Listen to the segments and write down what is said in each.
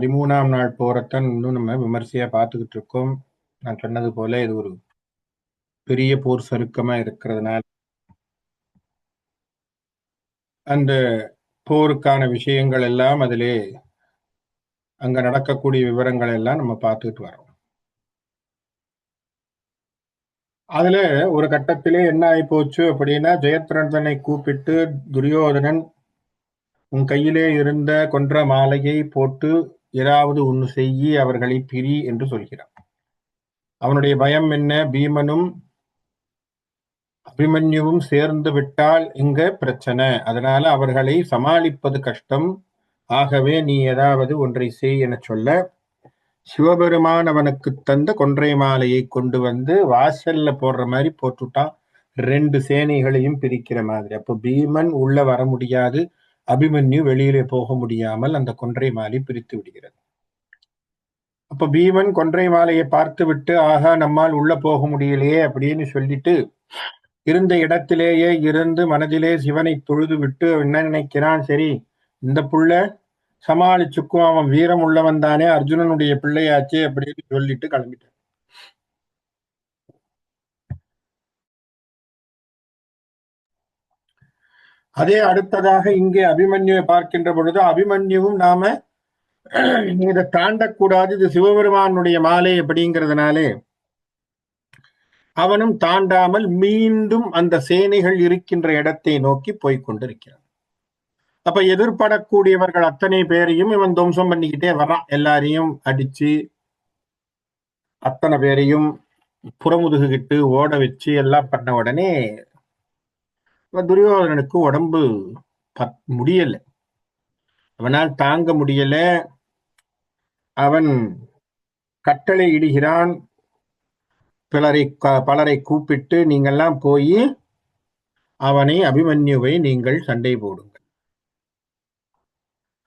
13ஆம் நாள் போறத்தான் இன்னும் நம்ம விமர்சையா பார்த்துக்கிட்டு இருக்கோம். நான் சொன்னது போல இது ஒரு பெரிய போர் சருக்கமா இருக்கிறதுனால அந்த போருக்கான விஷயங்கள் எல்லாம் அதிலே அங்க நடக்கக்கூடிய விவரங்கள் எல்லாம் நம்ம பார்த்துட்டு வரோம். அதுல ஒரு கட்டத்திலே என்ன ஆகி போச்சு அப்படின்னா, ஜெயத்ரதனை கூப்பிட்டு துரியோதனன் உன் கையிலே இருந்த கொன்ற மாலையை போட்டு ஏதாவது ஒன்று செய்யி அவர்களை பிரி என்று சொல்கிறான். அவனுடைய பயம் என்ன? பீமனும் அபிமன்யுவும் சேர்ந்து விட்டால் இங்க பிரச்சனை, அதனால அவர்களை சமாளிப்பது கஷ்டம், ஆகவே நீ ஏதாவது ஒன்றை செய் என சொல்ல சிவபெருமான் அவனுக்கு தந்த கொன்றை மாலையை கொண்டு வந்து வாசல்ல போடுற மாதிரி போட்டுட்டான், 2 சேனைகளையும் பிரிக்கிற மாதிரி. அப்போ பீமன் உள்ள வர முடியாது, அபிமன்யு வெளியிலே போக முடியாமல் அந்த கொன்றை மாலை பிரித்து விடுகிறது. அப்ப பீமன் கொன்றை மாலையை பார்த்து விட்டு ஆகா நம்மால் உள்ள போக முடியலையே அப்படின்னு சொல்லிட்டு இருந்த இடத்திலேயே இருந்து மனதிலே சிவனை தொழுது விட்டு என்ன நினைக்கிறான், சரி இந்த புள்ள சமாளிச்சுக்கும், அவன் வீரம் உள்ளவன் தானே, அர்ஜுனனுடைய பிள்ளையாச்சே அப்படின்னு சொல்லிட்டு கிளம்பிட்டான். அதே அடுத்ததாக இங்கே அபிமன்யுவை பார்க்கின்ற பொழுது அபிமன்யுவும் நாம இதை தாண்டக்கூடாது, இது சிவபெருமானுடைய மாலை அப்படிங்கிறதுனாலே அவனும் தாண்டாமல் மீண்டும் அந்த சேனைகள் இருக்கின்ற இடத்தை நோக்கி போய்கொண்டிருக்கிறான். அப்ப எதிர்படக்கூடியவர்கள் அத்தனை பேரையும் இவன் துவம்சம் பண்ணிக்கிட்டே வர்றான். எல்லாரையும் அடிச்சு அத்தனை பேரையும் புறமுதுகிட்டு ஓட வச்சு எல்லாம் பண்ண உடனே துரியோதனனுக்கு உடம்பு முடியல, அவனால் தாங்க முடியல. அவன் கட்டளை இடுகிறான், பலரை கூப்பிட்டு நீங்கள்லாம் போய் அவனை அபிமன்யுவை நீங்கள் சண்டை போடுங்கள்.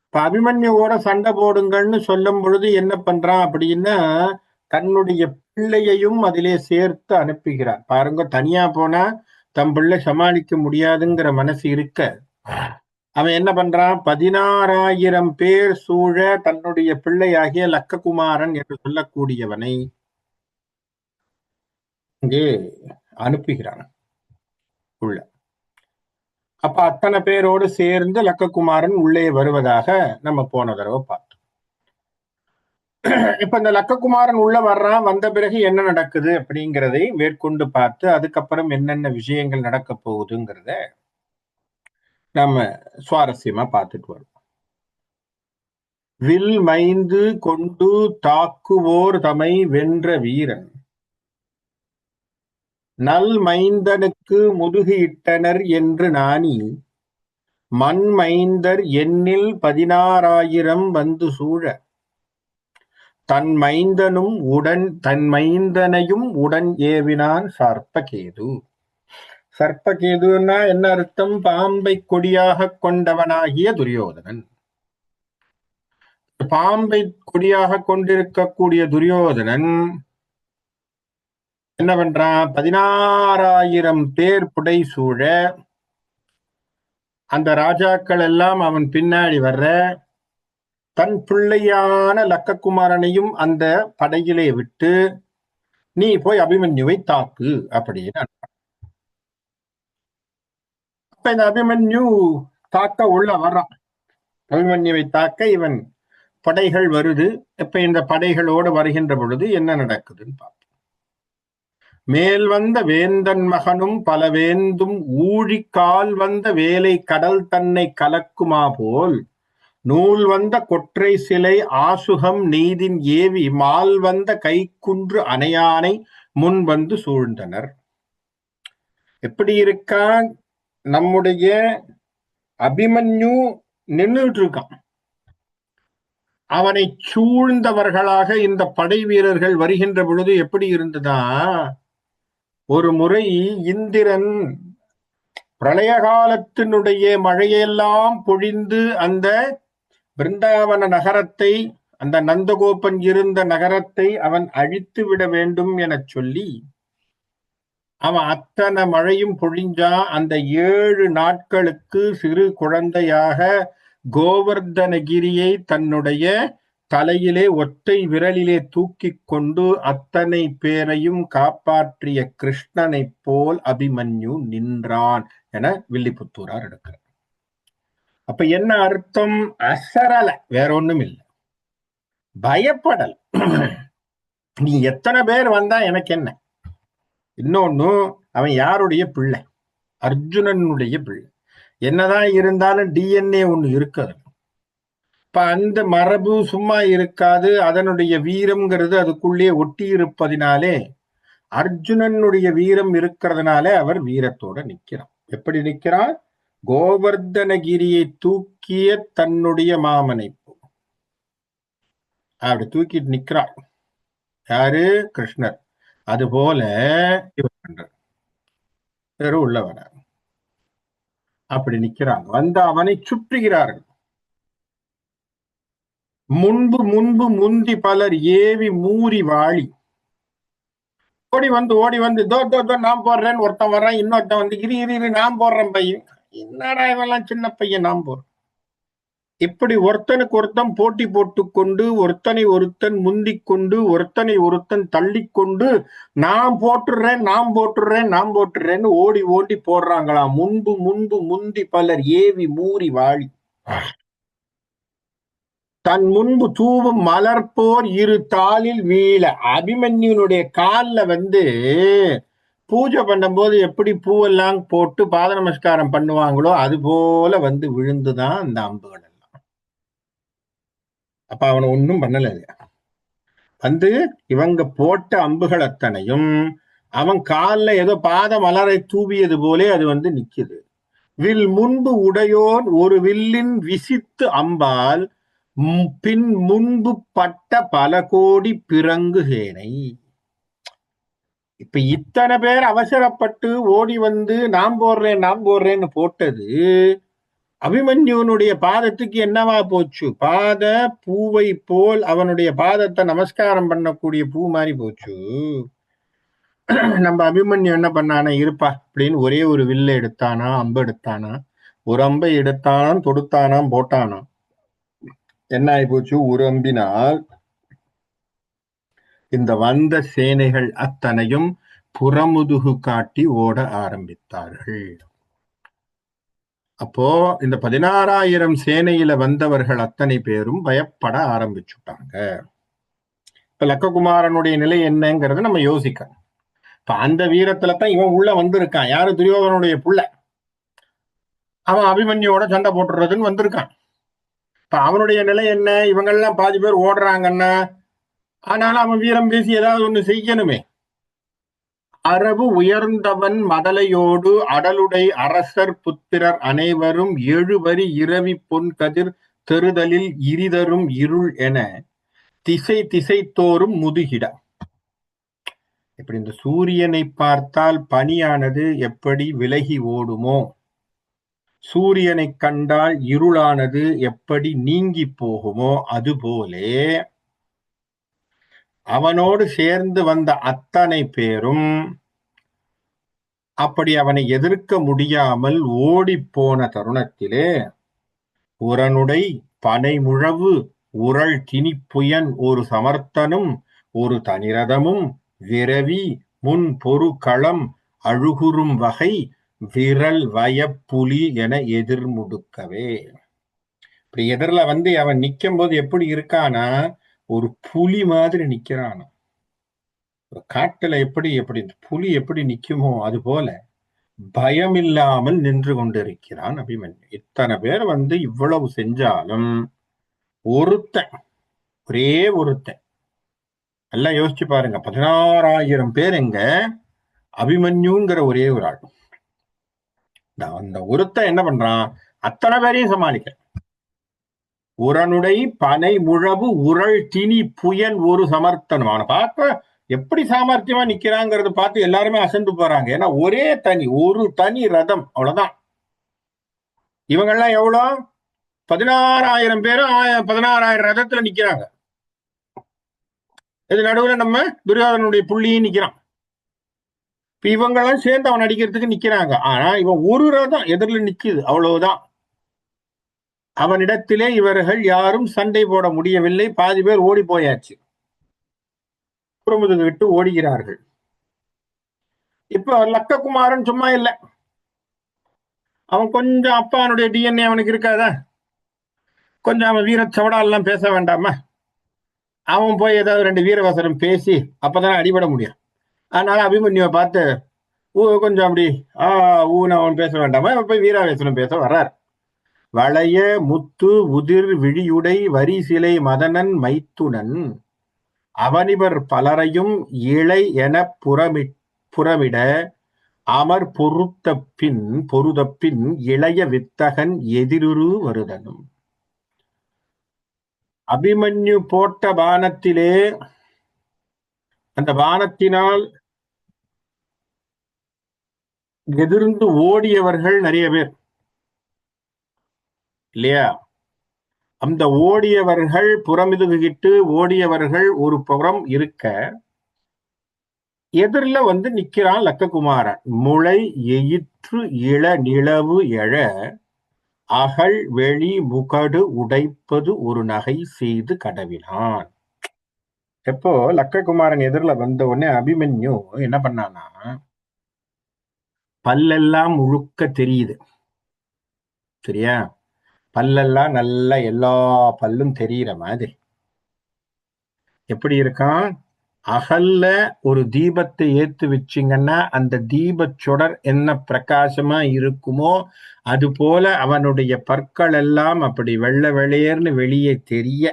இப்ப அபிமன்யுவோட சண்டை போடுங்கள்னு சொல்லும் பொழுது என்ன பண்றான் அப்படின்னா, தன்னுடைய பிள்ளையையும் அதிலே சேர்த்து அனுப்புகிறான். பாருங்க, தனியா போனா தம் பிள்ளை சமாளிக்க முடியாதுங்கிற மனசு இருக்க அவன் என்ன பண்றான், 16,000 பேர் சூழ தன்னுடைய பிள்ளையாகிய லக்ககுமாரன் என்று சொல்லக்கூடியவனை இங்கே அனுப்புகிறான் உள்ள. அப்ப அத்தனை பேரோடு சேர்ந்து லக்ககுமாரன் உள்ளே வருவதாக நம்ம போன தடவை பார்த்தோம். இப்ப இந்த லக்ககுமாரன் உள்ள வர்றான், வந்த பிறகு என்ன நடக்குது அப்படிங்கிறதை மேற்கொண்டு பார்த்து அதுக்கப்புறம் என்னென்ன விஷயங்கள் நடக்க போகுதுங்கிறத நம்ம சுவாரஸ்யமா பார்த்துட்டு வரோம். வில் மைந்து கொண்டு தாக்குவோர் தமை வென்ற வீரன் நல் மைந்தனுக்கு முதுகு இட்டனர் என்று நாணி மண் மைந்தர் எண்ணில் 16,000 வந்து சூழ தன் மைந்தனையும் உடன் ஏவினான் சர்ப்பகேது. சர்ப்பகேதுன்னா என்ன அர்த்தம்? பாம்பை கொடியாக கொண்டவனாகிய துரியோதனன். பாம்பை கொடியாக கொண்டிருக்கக்கூடிய துரியோதனன் என்ன பண்றான், 16,000 பேர் புடை சூழ அந்த ராஜாக்கள் எல்லாம் அவன் பின்னாடி வர்ற, தன் பிள்ளையான லக்ககுமாரனையும் அந்த படையிலே விட்டு நீ போய் அபிமன்யுவை தாக்கு அப்படின்னு. அப்ப இந்த அபிமன்யு தாக்க உள்ள வர்றான். அபிமன்யுவை தாக்க இவன் படைகள் வருது. இப்ப இந்த படைகளோடு வருகின்ற பொழுது என்ன நடக்குதுன்னு பார்ப்போம். மேல் வந்த வேந்தன் மகனும் பல வேந்தும் ஊழிக்கால் வந்த வேலை கடல் தன்னை கலக்குமா போல் நூல் வந்த கொற்றை சிலை ஆசுகம் நீதின் ஏவி மால் வந்த கைக்குன்று அணையானை முன் வந்து சூழ்ந்தனர். எப்படி இருக்கான் நம்முடைய அபிமன்யு? நின்றுட்டு இருக்கான். அவனை சூழ்ந்தவர்களாக இந்த படை வீரர்கள் வருகின்ற பொழுது எப்படி இருந்ததா, ஒரு முறை இந்திரன் பிரளய காலத்தினுடைய மழையெல்லாம் பொழிந்து அந்த பிருந்தாவன நகரத்தை, அந்த நந்தகோபன் இருந்த நகரத்தை அவன் அழித்து விட வேண்டும் என சொல்லி அவன் அத்தனை மழையும் பொழிஞ்சா. அந்த 7 நாட்களுக்கு சிறு குழந்தையாக கோவர்தனகிரியை தன்னுடைய தலையிலே ஒற்றை விரலிலே தூக்கி கொண்டு அத்தனை பேரையும் காப்பாற்றிய கிருஷ்ணனைப் போல் அபிமன்யு நின்றான் என வில்லிபுத்தூரார் எடுக்கிறார். அப்ப என்ன அர்த்தம்? அசரல, வேற ஒண்ணும் இல்லை, பயப்படல். நீ எத்தனை பேர் வந்தா எனக்கு என்ன? இன்னொன்னு, அவன் யாருடைய பிள்ளை? அர்ஜுனனுடைய பிள்ளை. என்னதான் இருந்தாலும் டிஎன்ஏ ஒண்ணு இருக்காது. இப்ப அந்த மரபு சும்மா இருக்காது. அதனுடைய வீரம்ங்கிறது அதுக்குள்ளே ஒட்டி இருப்பதினாலே, அர்ஜுனனுடைய வீரம் இருக்கிறதுனால அவர் வீரத்தோட நிக்கிறான். எப்படி நிக்கிறான்? கோவர்தனகிரியை தூக்கிய தன்னுடைய மாமனை அப்படி தூக்கிட்டு நிக்கிறார். யாரு? கிருஷ்ணர். அதுபோல இவர் உள்ளவர அப்படி நிக்கிறாங்க. வந்து அவனை சுற்றுகிறார்கள். முன்பு முன்பு முந்தி பலர் ஏவி மூறி வாழி. ஓடி வந்து தோ நான் போடுறேன்னு ஒருத்தன் வர்றான். இன்னொருத்தன் வந்து இரு நான் போடுறேன் பையன். என்னடா இவெல்லாம் சின்ன பையன், நான் போடுறேன். இப்படி ஒருத்தனுக்கு ஒருத்தன் போட்டி போட்டுக்கொண்டு, ஒருத்தனை ஒருத்தன் முந்திக் கொண்டு, ஒருத்தனை ஒருத்தன் தள்ளிக்கொண்டு, நான் போட்டுறேன்னு ஓடி ஓடி போடுறாங்களாம். முன்பு முன்பு முந்தி பலர் ஏவி மூறி வாழி. தன் முன்பு தூவும் மலர்போர் இரு தாளில் வீழ. அபிமன்யுனுடைய காலில் வந்து பூஜை பண்ணும்போது எப்படி பூவெல்லாம் போட்டு பாத நமஸ்காரம் பண்ணுவாங்களோ அது போல வந்து விழுந்துதான் அந்த அம்புகள் எல்லாம். அப்ப அவனை ஒன்னும் பண்ணல. வந்து இவங்க போட்ட அம்புகள் அத்தனையும் அவன் காலில் ஏதோ பாத மலரை தூவியது போலே அது வந்து நிக்குது. வில் முன்பு உடையோன் ஒரு வில்லின் விசித்து அம்பால் பின் முன்பு பட்ட பல கோடி பிறங்கு சேனை. இப்ப இத்தனை பேர் அவசரப்பட்டு ஓடி வந்து நான் போடுறேன்னு போட்டது அபிமன்யுனுடைய பாதத்துக்கு என்னவா போச்சு? பாத பூவை போல் அவனுடைய பாதத்தை நமஸ்காரம் பண்ணக்கூடிய பூ மாதிரி போச்சு. நம்ம அபிமன்யு என்ன பண்ணானா, இருப்பா அப்படின்னு ஒரே ஒரு வில்ல எடுத்தானா, அம்பு எடுத்தானா, ஒரு அம்பை எடுத்தானாம், தொடுத்தானாம், போட்டானாம். என்ன ஆகி போச்சு? ஒரு அம்பினால் இந்த வந்த சேனைகள் அத்தனையும் புறமுதுகு காட்டி ஓட ஆரம்பித்தார்கள். அப்போ இந்த 16,000 சேனையில வந்தவர்கள் அத்தனை பேரும் பயப்பட ஆரம்பிச்சுட்டாங்க. இப்ப லக்ககுமாரனுடைய நிலை என்னங்கிறத நம்ம யோசிக்கணும். இப்ப அந்த வீரத்துலதான் இவன் உள்ள வந்திருக்கான். யாரு? துரியோதனுடைய புள்ள. அவன் அபிமன்யோட சண்டை போட்டுறதுன்னு வந்திருக்கான். இப்ப அவனுடைய நிலை என்ன? இவங்கெல்லாம் பாதி பேர் ஓடுறாங்கன்னா, ஆனாலும் அவன் வீரம் பேசி ஏதாவது ஒண்ணு செய்யணுமே. அரபு உயர்ந்தவன் மதலையோடு அடலுடை அரசர் புத்திரர் அனைவரும் எழுவரி இரவி பொன் கதிர் தெருதலில் இரிதரும் இருள் என திசை திசை தோறும் முதுகிட. இப்படி இந்த சூரியனை பார்த்தால் பனியானது எப்படி விலகி ஓடுமோ, சூரியனை கண்டால் இருளானது எப்படி நீங்கி போகுமோ, அதுபோலே அவனோடு சேர்ந்து வந்த அத்தனை பேரும் அப்படி அவனை எதிர்க்க முடியாமல் ஓடி போன தருணத்திலே உரனுடை பனைமுழவு உரள் திணிப்புயன் ஒரு சமர்த்தனும் ஒரு தனிரதமும் விரவி முன் பொறு களம் அழுகுறும் வகை விரல் வயப்புலி என எதிர்முடுக்கவே. இப்படி எதிரில வந்து அவன் நிக்கும் போது எப்படி இருக்கானா, ஒரு புலி மாதிரி நிக்கிறான். ஒரு காட்டுல எப்படி புலி எப்படி நிக்குமோ அது போல பயம் இல்லாமல் நின்று கொண்டிருக்கிறான் அபிமன்யு. இத்தனை பேர் வந்து இவ்வளவு செஞ்சாலும் ஒருத்தன், ஒரே ஒருத்தன், எல்லாம் யோசிச்சு பாருங்க, 16,000 பேர் எங்க? அபிமன்யுங்கிற ஒரே ஒரு ஆள். அந்த ஒருத்தன் என்ன பண்றான்? அத்தனை பேரையும் சமாளிக்க. உரனுடை பனை முழவு உரள் திணி புயன் ஒரு சமர்த்தனம். அவனை பார்க்க எப்படி சாமர்த்தியமா நிக்கிறாங்கிறத பார்த்து எல்லாருமே அசந்து போறாங்க. ஏன்னா ஒரே ஒரு தனி ரதம், அவ்வளவுதான். இவங்கெல்லாம் எவ்வளவு? 16,000 பேரும் 16,000 ரதத்துல நிக்கிறாங்க. இது நடுவுல நம்ம துரியோதனுடைய புள்ளியும் நிக்கிறான். இப்ப இவங்கெல்லாம் சேர்ந்து அவன் அடிக்கிறதுக்கு நிக்கிறாங்க. ஆனா இவன் ஒரு ரதம் எதிரில் நிக்குது, அவ்வளவுதான். அவனிடத்திலே இவர்கள் யாரும் சண்டை போட முடியவில்லை. பாதி பேர் ஓடி போயாச்சு, புறமுதுகு விட்டு ஓடுகிறார்கள். இப்ப லக்ககுமாரன் சும்மா இல்லை. அவன் கொஞ்சம் அப்பானுடைய டிஎன்ஏ அவனுக்கு இருக்காதா, கொஞ்சம் அவன் வீர சவடாலாம் பேச வேண்டாமா? அவன் போய் ஏதாவது 2 வீரவசனம் பேசி அப்பதான் அடிபட முடியும். அதனால அபிமன்யுவை பார்த்து கொஞ்சம் அப்படி ஊன்னு அவன் பேச வேண்டாமா, போய் வீராவேசனம் பேச வர்றார். வளைய முத்து உதிர் விழியுடை வரி சிலை மதனன் மைத்துனன் அவனிவர் பலரையும் இளை என புறமிட அமர் பொருதப்பின் இளைய வித்தகன் எதிருரு வருதனும். அபிமன்யு போட்ட பானத்திலே அந்த பானத்தினால் எதிர்ந்து ஓடியவர்கள் நிறைய பேர் இல்லையா? அந்த ஓடியவர்கள் புறமிதுகிட்டு ஓடியவர்கள் ஒரு புறம் இருக்க, எதிரில வந்து நிக்கிறான் லக்ககுமாரன். முளை எயிற்று இள நிலவு எழ அகல் வெளி முகடு உடைப்பது ஒரு நகை செய்து கடவினான். எப்போ லக்ககுமாரன் எதிரில வந்த உடனே அபிமன்யு என்ன பண்ணானா, பல்லெல்லாம் முழுக்க தெரியுது, சரியா? பல்லெல்லாம் நல்லா எல்லா பல்லும் தெரியிற மாதிரி எப்படி இருக்கான்? அகல்ல ஒரு தீபத்தை ஏத்து வச்சிங்கன்னா அந்த தீப சுடர் என்ன பிரகாசமா இருக்குமோ அது போல அவனுடைய பற்கள் எல்லாம் அப்படி வெள்ளை வெளியேர்னு வெளியே தெரிய.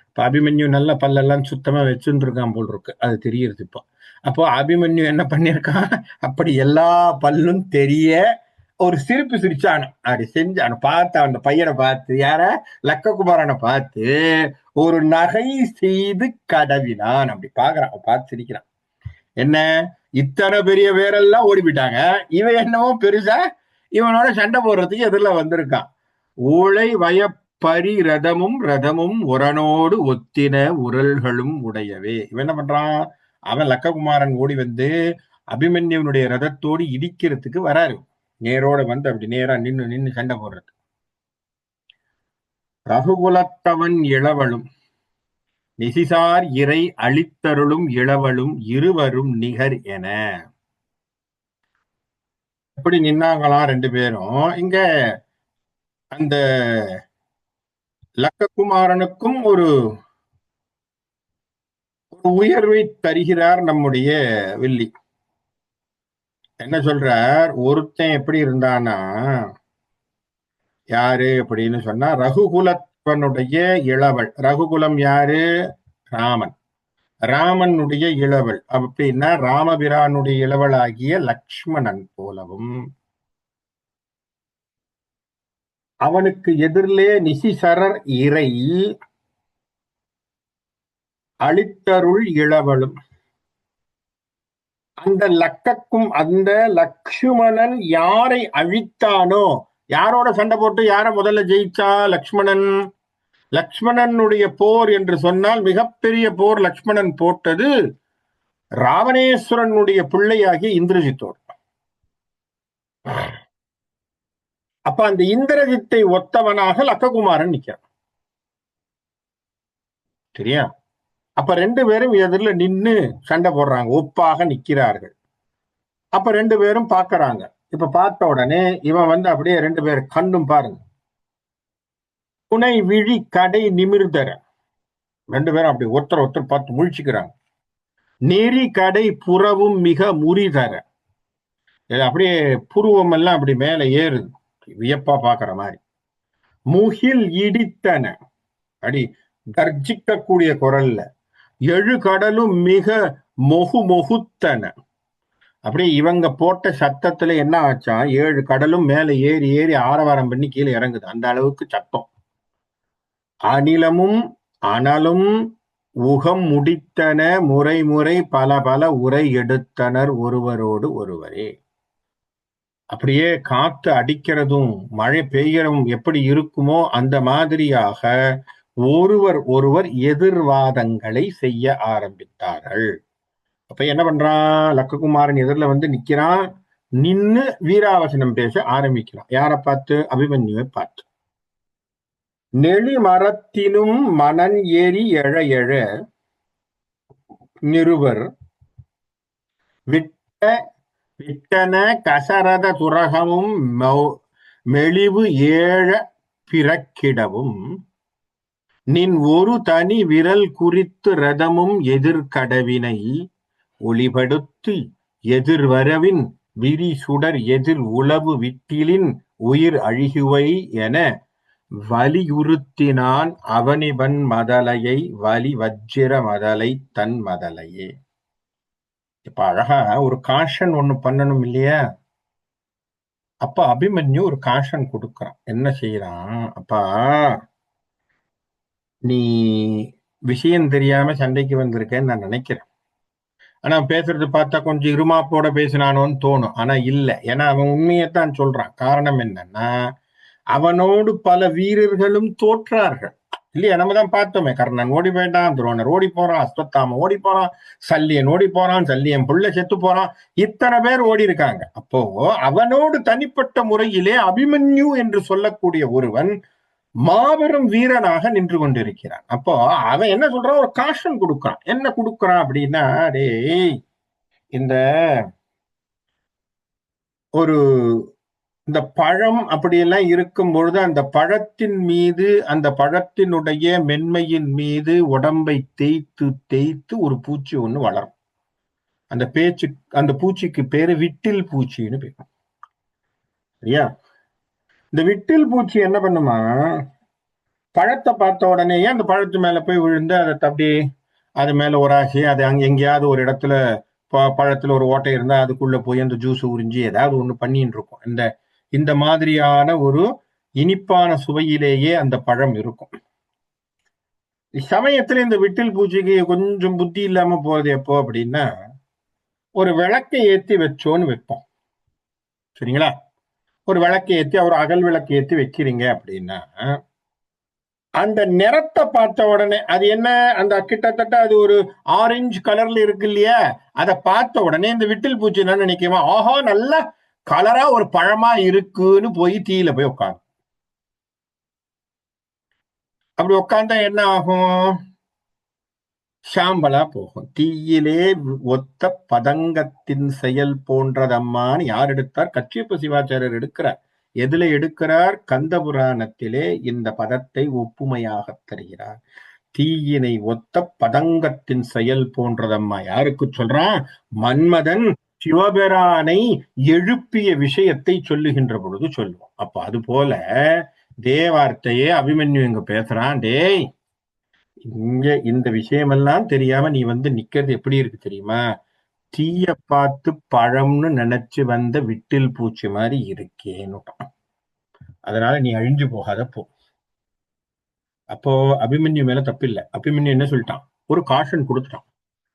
இப்ப அபிமன்யு நல்ல பல்லெல்லாம் சுத்தமா வச்சுட்டு இருக்கான் போல் இருக்கு, அது தெரியுது இப்போ. அப்போ அபிமன்யு என்ன பண்ணிருக்கான், அப்படி எல்லா பல்லும் தெரிய ஒரு சிரிப்பு சிரிச்சானு. அப்படி செஞ்சானு பார்த்து அந்த பையனை பார்த்து, யார, லக்ககுமாரனை பார்த்து ஒரு நகை செய்து கடவினான். அப்படி பாக்குறான், பார்த்து சிரிக்கிறான். என்ன, இத்தனை பெரிய பேரெல்லாம் ஓடி போயிட்டாங்க, இவன் என்னவோ பெருசா இவனோட சண்டை போடுறதுக்கு எதிரில் வந்திருக்கான். ஊழை வயப்பரி ரதமும் உரனோடு ஒத்தின உரல்களும் உடையவே. இவன் என்ன பண்றான், அவன் லக்ககுமாரன் ஓடி வந்து அபிமன்யுனுடைய ரதத்தோடு இடிக்கிறதுக்கு வராரு. நேரோட வந்து அப்படி நேரா நின்னு சண்டை போடுறது. ரகுகுலத்தவன் இளவலும் நிசிசார் இறை அளித்தருளும் இளவலும் இருவரும் நிகர் என. எப்படி நின்னாங்களாம் 2 பேரும். இங்க அந்த லக்ககுமாரனுக்கும் ஒரு உயர்வை தருகிறார் நம்முடைய வில்லி. என்ன சொல்றார், ஒருத்தன் எப்படி இருந்தானா, யாரு அப்படின்னு சொன்னா ரகுகுலத்தவனுடைய இளவல். ரகுகுலம் யாரு, ராமன். ராமனுடைய இளவல் அப்படின்னா ராமபிரானுடைய இளவல் ஆகிய லக்ஷ்மணன் போலவும், அவனுக்கு எதிரிலே நிசிசரர் இறை அளித்தருள் இளவலும். அந்த லக்ஷ்மணன் யாரை அழித்தானோ, யாரோட சண்டை போட்டு யார முதல்ல ஜெயிச்சா, லக்ஷ்மணன். லக்ஷ்மணனுடைய போர் என்று சொன்னால் மிகப்பெரிய போர் லக்ஷ்மணன் போட்டது ராவணேஸ்வரனுடைய பிள்ளையாகிய இந்திரஜித்தோடு. அப்ப அந்த இந்திரஜித்தை ஒத்தவனாக லக்ககுமாரன் நிக்கிறான், சரியா? அப்ப 2 பேரும் எதிரில் நின்னு சண்டை போடுறாங்க, ஒப்பாக நிக்கிறார்கள். அப்ப 2 பேரும் பாக்குறாங்க. இப்ப பார்த்த உடனே இவன் வந்து அப்படியே 2 பேர் கண்ணும் பாருங்க, துணை விழி கடை நிமிர்தர. 2 பேரும் அப்படி ஒருத்தர் பார்த்து முழிச்சுக்கிறாங்க. நெறி கடை புறவும் மிக முறிதர, அப்படியே புருவம் எல்லாம் அப்படி மேல ஏறுது, வியப்பா பாக்குற மாதிரி. முகில் இடித்தன, அடி கர்ஜிக்கக்கூடிய குரல்ல. எழு கடலும் மிக மொகுத்தன, அப்படியே இவங்க போட்ட சத்தத்துல என்ன ஆச்சா, 7 கடலும் மேல ஏறி ஏறி ஆரவாரம் பண்ணி கீழே இறங்குது, அந்த அளவுக்கு சத்தம். அனிலமும் அனலும் உகம் முடித்தன முறை பல உரை எடுத்தனர் ஒருவரோடு ஒருவரே. அப்படியே காத்து அடிக்கிறதும் மழை பெய்யறதும் எப்படி இருக்குமோ அந்த மாதிரியாக ஒருவர் எதிர்வாதங்களை செய்ய ஆரம்பித்தார்கள். அப்ப என்ன பண்றான், லக்ககுமாரன் எதிரில வந்து நிக்கிறான், நின்னு வீராவசனம் பேச ஆரம்பிக்கிறான். யாரை பார்த்து, அபிமன்யுவை பார்த்து. நெளிமரத்தினும் மணன் ஏறி எழ எழ நிருவர் விட்ட விட்டன கசரத துரகமும் மெலிவு ஏழ பிறக்கிடவும் நின் ஒரு தனி விரல் குறித்து ரதமும் எதிர்கடவினை ஒளிபடுத்து எதிர்வரவின் விரி சுடர் எதிர் உளவு விட்டிலின் உயிர் அழிகுவை என வலியுறுத்தினான் அவனிவன் மதலையை வலி வஜ்ர மதலை தன் மதலையே. இப்ப அழகா ஒரு காஷன் ஒண்ணு பண்ணணும் இல்லையா? அப்ப அபிமன்யு ஒரு காஷன் கொடுக்கறான். என்ன செய்யறான்? அப்பா, நீ விஷயம் தெரியாம சண்டைக்கு வந்திருக்கேன்னு நான் நினைக்கிறேன். ஆனா பேசுறது பார்த்தா கொஞ்சம் இருமாப்போட பேசினானோன்னு தோணும். ஆனா இல்ல. ஏன்னா அவன் உண்மையைத்தான் சொல்றான். காரணம் என்னன்னா, அவனோடு பல வீரர்களும் தோற்றார்கள் இல்லையா? நம்ம தான் பார்த்தோமே, கர்ணன் ஓடி போயிட்டான், துரோணர் ஓடி போறான், அஸ்வத்தாம ஓடி போறான், சல்லியன் ஓடி போறான், சல்லியன் புள்ள செத்து போறான், இத்தனை பேர் ஓடி இருக்காங்க. அப்போ அவனோடு தனிப்பட்ட முறையிலே அபிமன்யு என்று சொல்லக்கூடிய ஒருவன் மாபெரும் வீரனாக நின்று கொண்டிருக்கிறான். அப்போ அவன் என்ன சொல்றான்? ஒரு காஷன் கொடுக்கறான். என்ன கொடுக்கறான் அப்படின்னா, டேய், இந்த ஒரு இந்த பழம் அப்படியெல்லாம் இருக்கும் பொழுது அந்த பழத்தின் மீது, அந்த பழத்தினுடைய மென்மையின் மீது உடம்பை தேய்த்து தேய்த்து ஒரு பூச்சி ஒண்ணு வளரும். அந்த பூச்சிக்கு பேரு விட்டில் பூச்சின்னு பேரு. சரியா? இந்த விட்டில் பூச்சி என்ன பண்ணுமா, பழத்தை பார்த்த உடனேயே அந்த பழத்து மேல போய் விழுந்து அதை தப்பி அது மேல ஒரு ஆசை, அது எங்கேயாவது ஒரு இடத்துல பழத்துல ஒரு ஓட்டை இருந்தா அதுக்குள்ள போய் அந்த ஜூஸ் உறிஞ்சி ஏதாவது ஒண்ணு பண்ணிட்டு இருக்கும். இந்த மாதிரியான ஒரு இனிப்பான சுவையிலேயே அந்த பழம் இருக்கும். சமயத்துல இந்த விட்டில் பூச்சிக்கு கொஞ்சம் புத்தி இல்லாம போறது எப்போ அப்படின்னா, ஒரு விளக்கை ஏத்தி வச்சோன்னு வைப்போம். சரிங்களா? ஒரு விளக்கை ஏத்தி, ஒரு அகல் விளக்கு ஏத்தி வைக்கிறீங்க அப்படின்னா, அந்த நிறத்தை பார்த்த உடனே அது என்ன, அந்த கிட்டத்தட்ட அது ஒரு ஆரஞ்சு கலர்ல இருக்கு இல்லையா? அதை பார்த்த உடனே இந்த விட்டில் பூச்சி என்ன நினைக்குமா, ஆஹா நல்ல கலரா ஒரு பழமா இருக்குன்னு போய் தீயில போய் உட்காந்து. அப்படி உட்காந்தா என்ன ஆகும்? சாம்பலா போகும். தீயிலே ஒத்த பதங்கத்தின் செயல் போன்றதம்மான்னு யார் எடுத்தார்? கச்சியப்ப சிவாச்சாரியர் எடுக்கிறார். எதுல எடுக்கிறார்? கந்த புராணத்திலே இந்த பதத்தை ஒப்புமையாக தருகிறார். தீயினை ஒத்த பதங்கத்தின் செயல் போன்றதம்மா. யாருக்கு சொல்றான்? மன்மதன் சிவபெரானை எழுப்பிய விஷயத்தை சொல்லுகின்ற பொழுது சொல்லுவோம். அப்ப அது போல தேவார்த்தையே அபிமன்யு இங்க பேசுறான். டேய், இங்க இந்த விஷயமெல்லாம் தெரியாம நீ வந்து நிக்கிறது எப்படி இருக்கு தெரியுமா? தீய பார்த்து பழம்னு நினைச்சு வந்த விட்டில் பூச்சி மாதிரி இருக்கேன்னு. அதனால நீ அழிஞ்சு போகாத போ. அப்போ அபிமன்யு மேல தப்பு இல்லை. அபிமன்யு என்ன சொல்லிட்டான்? ஒரு காஷன் கொடுத்துட்டான்.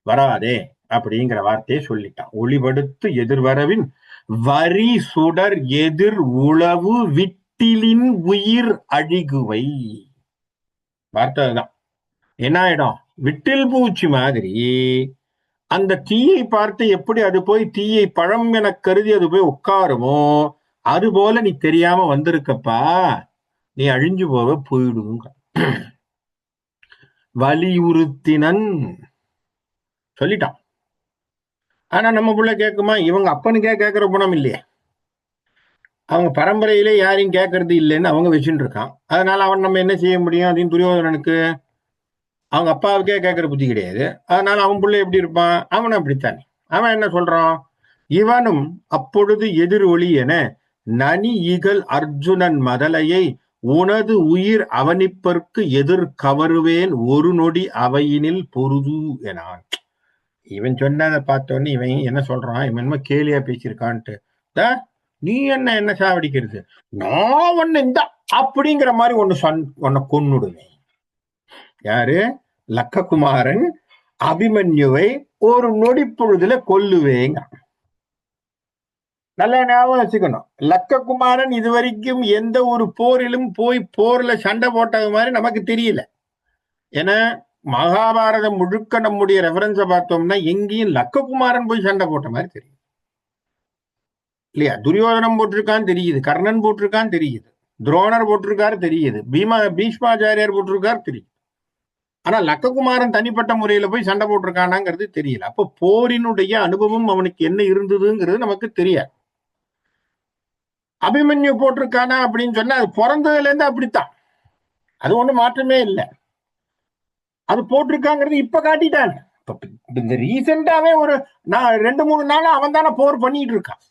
வராதே அப்படிங்கிற வார்த்தையை சொல்லிட்டான். ஒளிபடுத்து எதிர்வரவின் வரி சுடர் எதிர் உளவு விட்டிலின் உயிர் அழிகுவை. வார்த்தை தான். என்ன ஆயிடும்? விட்டில் பூச்சி மாதிரி அந்த தீயை பார்த்து எப்படி அது போய் தீயை பழம் என கருதி அது போய் உட்காருமோ, அது போல நீ தெரியாம வந்திருக்கப்பா, நீ அழிஞ்சு போக போயிடுங்க. வலியுறுத்தினன் சொல்லிட்டான். ஆனா நம்ம புள்ள கேட்குமா? இவங்க அப்பனுக்கே கேட்கிற குணம் இல்லையே. அவங்க பரம்பரையிலே யாரையும் கேட்கறது இல்லைன்னு அவங்க வச்சுட்டு இருக்கான். அதனால அவன் நம்ம என்ன செய்ய முடியும்? அப்படின்னு துரியோதனனுக்கு அவங்க அப்பாவுக்கே கேட்கிற புத்தி கிடையாது. அதனால அவன் பிள்ளை எப்படி இருப்பான்? அவன் அப்படித்தானே. அவன் என்ன சொல்றான்? இவனும் அப்பொழுது எதிர் ஒளி என நனி இகழ் அர்ஜுனன் மதலையை உனது உயிர் அவனிப்பற்கு எதிர் கவருவேன் ஒரு நொடி அவையினில் பொருது எனான். இவன் சொன்னதை பார்த்தோன்னு இவன் என்ன சொல்றான்? இவன் என்ன கேலியா பேசியிருக்கான்ட்டு, நீ என்ன சாவடிக்கிறது, நான் ஒண்ணு இந்த அப்படிங்கிற மாதிரி ஒன்ன கொன்னுடுவேன். யாரு? லக்ககுமாரன் அபிமன்யுவை ஒரு நொடி பொழுதுல கொல்லுவேங்க. நல்ல ஞாபகம் வச்சுக்கணும். லக்ககுமாரன் இதுவரைக்கும் எந்த ஒரு போரிலும் போய் போர்ல சண்டை போட்டது மாதிரி நமக்கு தெரியல. ஏன்னா மகாபாரதம் முழுக்க நம்முடைய ரெஃபரன்ஸை பார்த்தோம்னா எங்கேயும் லக்ககுமாரன் போய் சண்டை போட்ட மாதிரி தெரியும் இல்லையா? துரியோதனம் போட்டிருக்கான் தெரியுது, கர்ணன் போட்டிருக்கான் தெரியுது. துரோணர் போட்டிருக்காரு தெரியுது, பீஷ்மாச்சாரியார் போட்டிருக்காரு தெரியுது. ஆனா லக்ககுமாரன் தனிப்பட்ட முறையில போய் சண்டை போட்டிருக்கானாங்கிறது தெரியல. அப்போ போரினுடைய அனுபவம் அவனுக்கு என்ன இருந்ததுங்கிறது நமக்கு தெரியாது. அபிமன்யு போட்டிருக்கானா அப்படின்னு சொன்னா அது பிறந்ததுல இருந்து அப்படித்தான், அது ஒண்ணு மாற்றமே இல்லை. அது போட்டிருக்காங்கிறது இப்ப காட்டிட்டான். இந்த ரீசெண்டாவே ஒரு 2-3 நாள் அவன் தானே போர் பண்ணிட்டு இருக்கான்,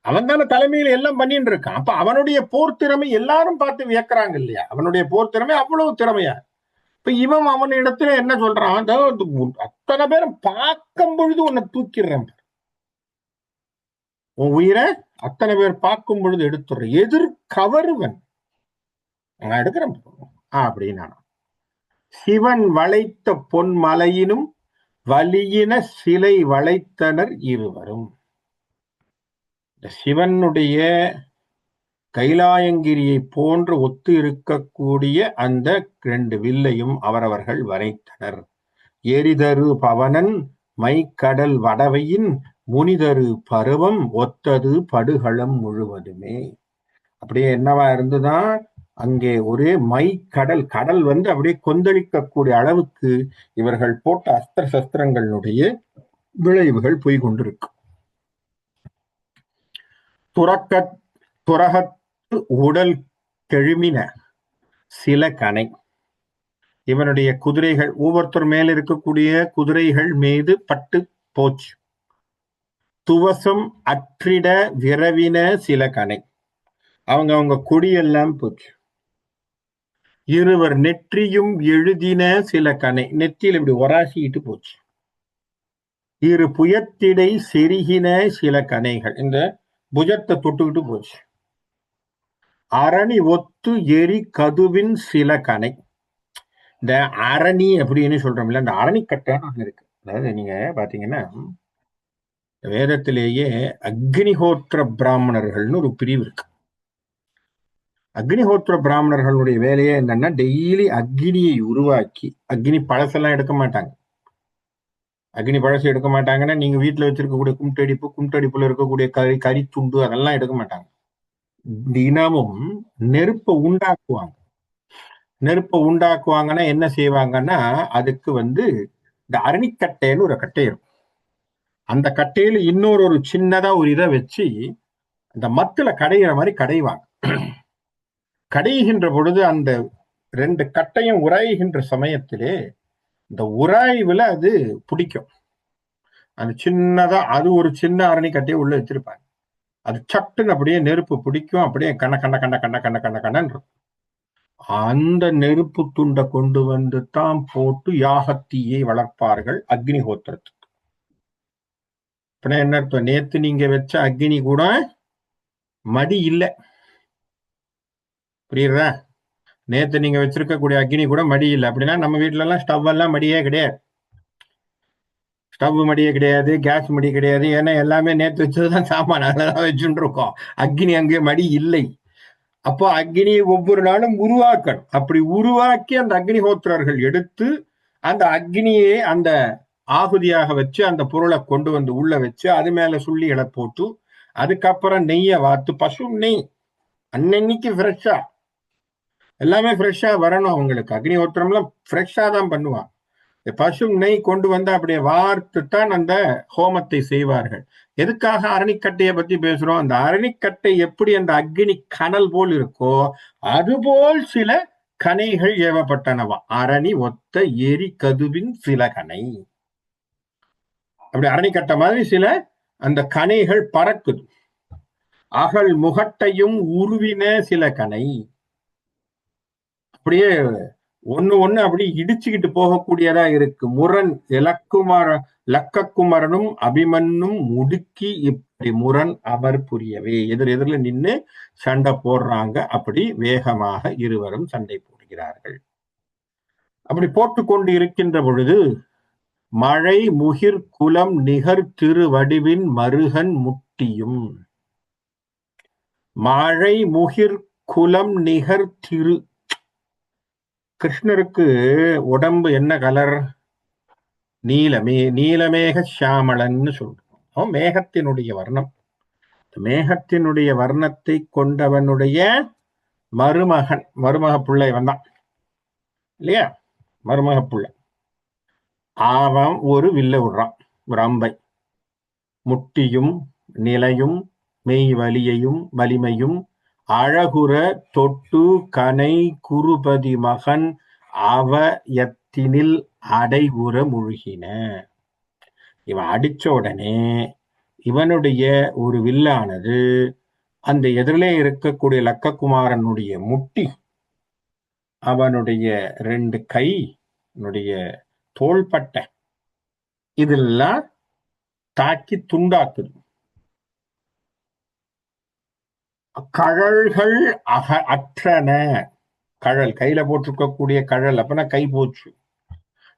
அவன் தானே தலைமையில் எல்லாம் பண்ணிட்டு இருக்கான். அப்ப அவனுடைய போர் திறமை எல்லாரும் பார்த்து வியக்கிறாங்க இல்லையா? அவனுடைய போர் திறமை அவ்வளவு திறமையா. இப்ப இவன் அவன் இடத்துல என்ன சொல்றான், அத்தனை பேரும் பார்க்கும் பொழுது உன்னை தூக்கிடுறேன், உன் உயிரை அத்தனை பேர் பார்க்கும் பொழுது எடுத்துடுறேன், எதிர் கவருவன் நான் எடுக்கிறேன் அப்படின்னா. சிவன் வளைத்த பொன் மலையினும் வலியின சிலை வளைத்தனர் இருவரும். சிவனுடைய கைலாயங்கிரியை போன்று ஒத்து இருக்கக்கூடிய அந்த 2 வில்லையும் அவரவர்கள் வரைத்தனர். எரிதரு பவனன் மைக்கடல் வடவையின் முனிதரு பருவம் ஒத்தது படுகளம் முழுவதுமே. அப்படியே என்னவா இருந்துதான், அங்கே ஒரே மைக்கடல், கடல் அப்படியே கொந்தளிக்கக்கூடிய அளவுக்கு இவர்கள் போட்ட அஸ்திர சஸ்திரங்களுடைய விளைவுகள் போய் கொண்டிருக்கு. துறகத்து உடல் கெழுமின சில கனை. இவனுடைய குதிரைகள், ஒவ்வொருத்தர் மேல இருக்கக்கூடிய குதிரைகள் மீது பட்டு போச்சு. துவசம் அற்றிட விரவின சில கனை, அவங்க கொடியெல்லாம் போச்சு. இருவர் நெற்றியும் எழுதின சில கனை, நெற்றியில் இப்படி ஒராசிட்டு போச்சு. இரு புயத்திடை செருகின சில கனைகள், இந்த புஜத்தை தொட்டுக்கிட்டு போச்சு. அரணி ஒத்து எரி கதுவின் சில கனை. இந்த அரணி அப்படின்னு சொல்றோம்ல, இந்த அரணிக்கட்டைன்னு ஒண்ணு இருக்கு. அதாவது நீங்க பாத்தீங்கன்னா வேதத்திலேயே அக்னிஹோத்திர பிராமணர்கள்னு ஒரு பிரிவு இருக்கு. அக்னிஹோத்திர பிராமணர்களுடைய வேலையே என்னன்னா, டெய்லி அக்னியை உருவாக்கி, அக்னி பழசெல்லாம் எடுக்க மாட்டாங்க. அக்னி பழசு எடுக்க மாட்டாங்கன்னா, நீங்க வீட்டுல வச்சிருக்கக்கூடிய கும்டடிப்புல இருக்கக்கூடிய கறி துண்டு அதெல்லாம் எடுக்க மாட்டாங்க. தினமும் நெருப்பை உண்டாக்குவாங்கன்னா என்ன செய்வாங்கன்னா, அதுக்கு இந்த அரணிக்கட்டைன்னு ஒரு கட்டை இருக்கும். அந்த கட்டையில இன்னொரு சின்னதா ஒரு இதை வச்சு அந்த மத்துல கடையிற மாதிரி கடைவாங்க. கடைகின்ற பொழுது அந்த 2 கட்டையும் உராய்கின்ற சமயத்திலே இந்த உராய்வுல அது பிடிக்கும். அந்த சின்னதா அது ஒரு சின்ன அரணிக்கட்டையை உள்ள வச்சிருப்பாங்க. அது சட்டுன்னு அப்படியே நெருப்பு பிடிக்கும், அப்படியே கண்ண அந்த நெருப்பு துண்டை கொண்டு வந்து தான் போட்டு யாகத்தீயை வளர்ப்பார்கள் அக்னிஹோத்திரத்துக்கு. என்ன அர்த்தம், நேத்து நீங்க வச்ச அக்னி கூட மடி இல்லை, புரியுறதா? நேத்து நீங்க வச்சிருக்கக்கூடிய அக்னி கூட மடி இல்லை. அப்படின்னா நம்ம வீட்டுல எல்லாம் ஸ்டவ் எல்லாம் மடியே கிடையாது, ஸ்டவ் மடியே கிடையாது, கேஸ் மடி கிடையாது. ஏன்னா எல்லாமே நேத்து வச்சதுதான் சாமான், அதெல்லாம் வச்சுட்டு இருக்கோம். அக்னி அங்கே மடி இல்லை. அப்போ அக்னியை ஒவ்வொரு நாளும் உருவாக்கணும். அப்படி உருவாக்கி அந்த அக்னிஹோத்திரர்கள் எடுத்து அந்த அக்னியை அந்த ஆகுதியாக வச்சு அந்த பொருளை கொண்டு வந்து உள்ள வச்சு அது மேல சுள்ளிகளை போட்டு அதுக்கப்புறம் நெய்யை வாத்து, பசு நெய் அன்னைக்கு ஃப்ரெஷ்ஷா, எல்லாமே ஃப்ரெஷ்ஷா வரணும் அவங்களுக்கு. அக்னிஹோத்திரம்லாம் ஃப்ரெஷ்ஷா தான் பண்ணுவான். பசு நெய் கொண்டு வந்து அப்படியே வார்த்துத்தான் அந்த ஹோமத்தை செய்வார்கள். எதுக்காக அரணிக்கட்டையை பத்தி பேசுறோம்? அந்த அரணிக்கட்டை எப்படி அந்த அக்னி கனல் போல் இருக்கோ அதுபோல் சில கனைகள் ஏவப்பட்டனவா. அரணி ஒத்த எரி கதுவின் சில கனை, அப்படி அரணிக்கட்டை மாதிரி சில அந்த கனைகள் பறக்குது. அகல் முகட்டையும் உருவின சில கனை, அப்படியே ஒண்ணு அப்படி இடிச்சுக்கிட்டு போகக்கூடியதா இருக்கு. முரண் லக்கக்குமரனும் அபிமன்னும் முடுக்கி இப்படி முரண் அமர் புரியவே, எதிரில் நின்று சண்டை போடுறாங்க. அப்படி வேகமாக இருவரும் சண்டை போடுகிறார்கள். அப்படி போட்டுக்கொண்டு இருக்கின்ற பொழுது மழை முகிர் குலம் நிகர் திரு வடிவின் மருகன் முட்டியும். மழை முகிர் குலம் நிகர் திரு, கிருஷ்ணருக்கு உடம்பு என்ன கலர்? நீலமேக சியாமளன்னு சொல்றோம். மேகத்தினுடைய வர்ணம், மேகத்தினுடைய வர்ணத்தை கொண்டவனுடைய மருமக பிள்ளை வந்தான் இல்லையா, மருமக பிள்ளை. அவன் ஒரு வில்ல விடுறான், ஒரு அம்பை. முட்டியும் நிலையும் மெய் வலிமையும் அழகுற தொட்டு கனை குருபதி மகன் அவயத்தினில் அடைவுற முழுகின. இவன் அடிச்ச உடனே இவனுடைய ஒரு வில்லானது அந்த எதிரிலே இருக்கக்கூடிய லக்ககுமாரனுடைய முட்டி, அவனுடைய 2 கை, தோள்பட்டை இதெல்லாம் தாக்கி துண்டாக்குது. கழல்கள் அற்றன. கழல் கையில போட்டிருக்கக்கூடிய கழல் அப்பனா கை போச்சு.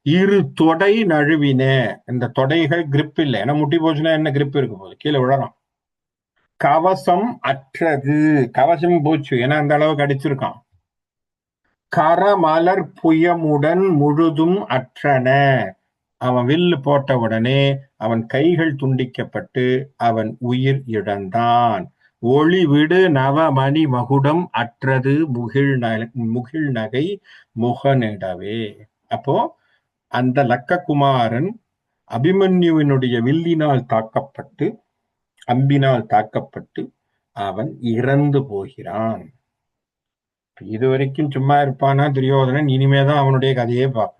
இரு தொடை நழுவின. இந்த தொடைகள் கிரிப் இல்லை, ஏன்னா முட்டி போச்சுன்னா என்ன கிரிப் இருக்க போகுது, கீழே விழறான். கவசம் அற்றது, கவசம் போச்சு, ஏன்னா அந்த அளவுக்கு அடிச்சிருக்கான். கரமலர் புயமுடன் முழுதும் அற்றன. அவன் வில்லு போட்ட உடனே அவன் கைகள் துண்டிக்கப்பட்டு அவன் உயிர் இழந்தான். ஒளிவிடு நவமணி மகுடம் அற்றது முகிழ் நகை முகனிடவே. அப்போ அந்த லக்ககுமாரன் அபிமன்யுவினுடைய வில்லினால் தாக்கப்பட்டு, அம்பினால் தாக்கப்பட்டு அவன் இறந்து போகிறான். இதுவரைக்கும் சும்மா இருப்பானா துரியோதனன்? இனிமேதான் அவனுடைய கதையே பார்ப்போம்.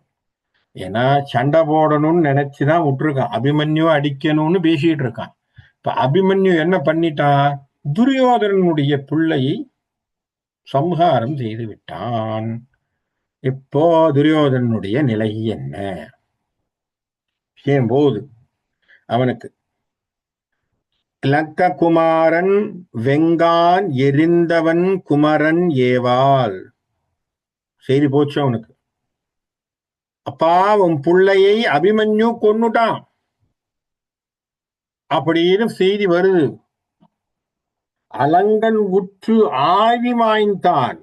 ஏன்னா சண்டை போடணும்னு நினைச்சுதான் விட்டுருக்கான், அபிமன்யு அடிக்கணும்னு பேசிட்டு இருக்கான். இப்ப அபிமன்யு என்ன பண்ணிட்டான்? துரியோதனனுடைய பிள்ளையை சம்ஹாரம் செய்து விட்டான். இப்போ துரியோதனனுடைய நிலை என்ன? ஏன் போது அவனுக்கு லக்ககுமாரன் வெங்கான் எரிந்தவன் குமரன் ஏவாள் செய்தி போச்சு அவனுக்கு. அப்பா உன் பிள்ளையை அபிமன்யு கொன்னுட்டான் அப்படின்னு செய்தி வருது. அலங்கன் உற்று ஆவி மாய்ந்தான்,